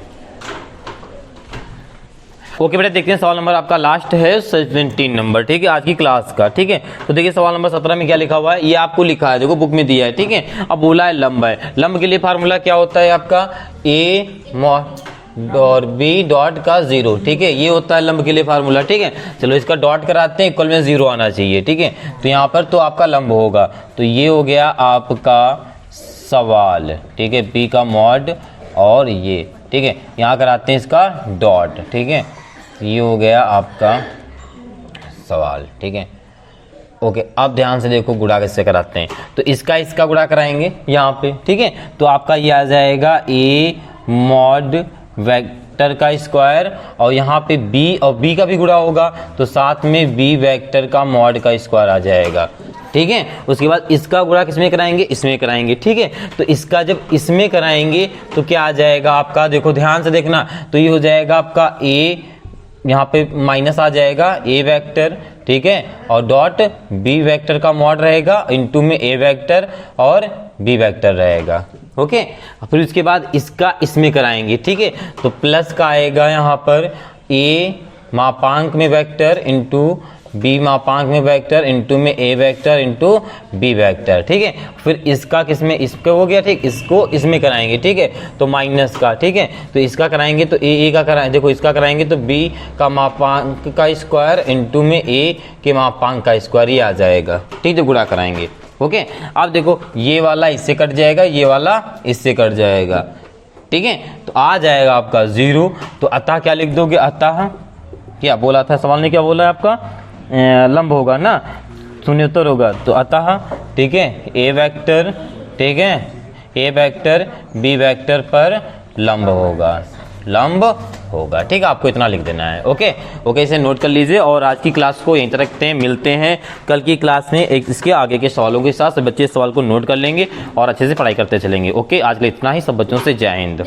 S1: ओके बेटा, देखते हैं सवाल नंबर आपका लास्ट है 17 नंबर, ठीक है, आज की क्लास का, ठीक है। तो देखिए सवाल नंबर 17 में क्या लिखा हुआ है, ये आपको लिखा है, देखो बुक में दिया है, ठीक है। अब बोला है लंब है, लंब के लिए फार्मूला क्या होता है आपका, a और b डॉट का 0, ठीक है, ये होता है लंब के लिए फार्मूला, ठीक है। चलो इसका डॉट कराते हैं, इक्वल में 0 आना चाहिए, ठीक है। तो यहाँ पर तो आपका लंब होगा, तो ये हो गया आपका सवाल, ठीक है, b का मॉड और ये, ठीक है, यहाँ कराते हैं इसका डॉट, ठीक है, ये हो गया आपका सवाल, ठीक है, ओके। अब ध्यान से देखो गुणा कैसे कराते हैं, तो इसका गुणा कराएंगे यहाँ पे, ठीक है। तो आपका ये आ जाएगा a मॉड वेक्टर का स्क्वायर और यहाँ पे b और b का भी गुणा होगा तो साथ में b वेक्टर का मॉड का स्क्वायर आ जाएगा, ठीक है। उसके बाद इसका गुणा किसमें कराएंगे, इसमें कराएंगे, ठीक है। तो इसका जब इसमें कराएंगे तो क्या आ जाएगा आपका, देखो ध्यान से देखना, तो ये हो जाएगा आपका a, यहाँ पे माइनस आ जाएगा a वेक्टर, ठीक है, और डॉट b वेक्टर का मॉड रहेगा, इनटू में a वेक्टर और b वेक्टर रहेगा, ओके। फिर उसके बाद इसका इसमें कराएंगे, ठीक है। तो प्लस का आएगा यहाँ पर a मापांक में वेक्टर इंटू b मापांक में वेक्टर इंटू में a vector into b vector, ठीक है। फिर इसका किसमें, इसका हो गया, ठीक, इसको इसमें कराएंगे, ठीक है, तो माइनस का, ठीक है। तो इसका कराएंगे तो a का कराएंगे, देखो इसका कराएंगे तो b का मापांक का स्क्वायर इंटू में a के मापांक का स्क्वायर, ये आ जाएगा, ठीक है, गुणा कराएंगे, ओके। अब देखो ये वाला इससे कट जाएगा, ये वाला इससे कट जाएगा, ठीक है, तो आ जाएगा आपका 0। तो अतः क्या लिख दोगे, अतः क्या बोला था सवाल ने, क्या बोला है आपका, लंब होगा ना, शून्य उत्तर होगा, तो अतः, ठीक है, a वेक्टर, ठीक है, a वेक्टर b वेक्टर पर लंब होगा, ठीक है, आपको इतना लिख देना है, ओके, ओके, इसे नोट कर लीजिए। और आज की क्लास को यहीं तक रखते हैं, मिलते हैं कल की क्लास में एक इसके आगे के सवालों के साथ। सब बच्चे इस सवाल को नोट कर लेंगे और अच्छे से पढ़ाई करते चलेंगे, ओके। आज के लिए इतना ही, सब बच्चों से जय हिंद।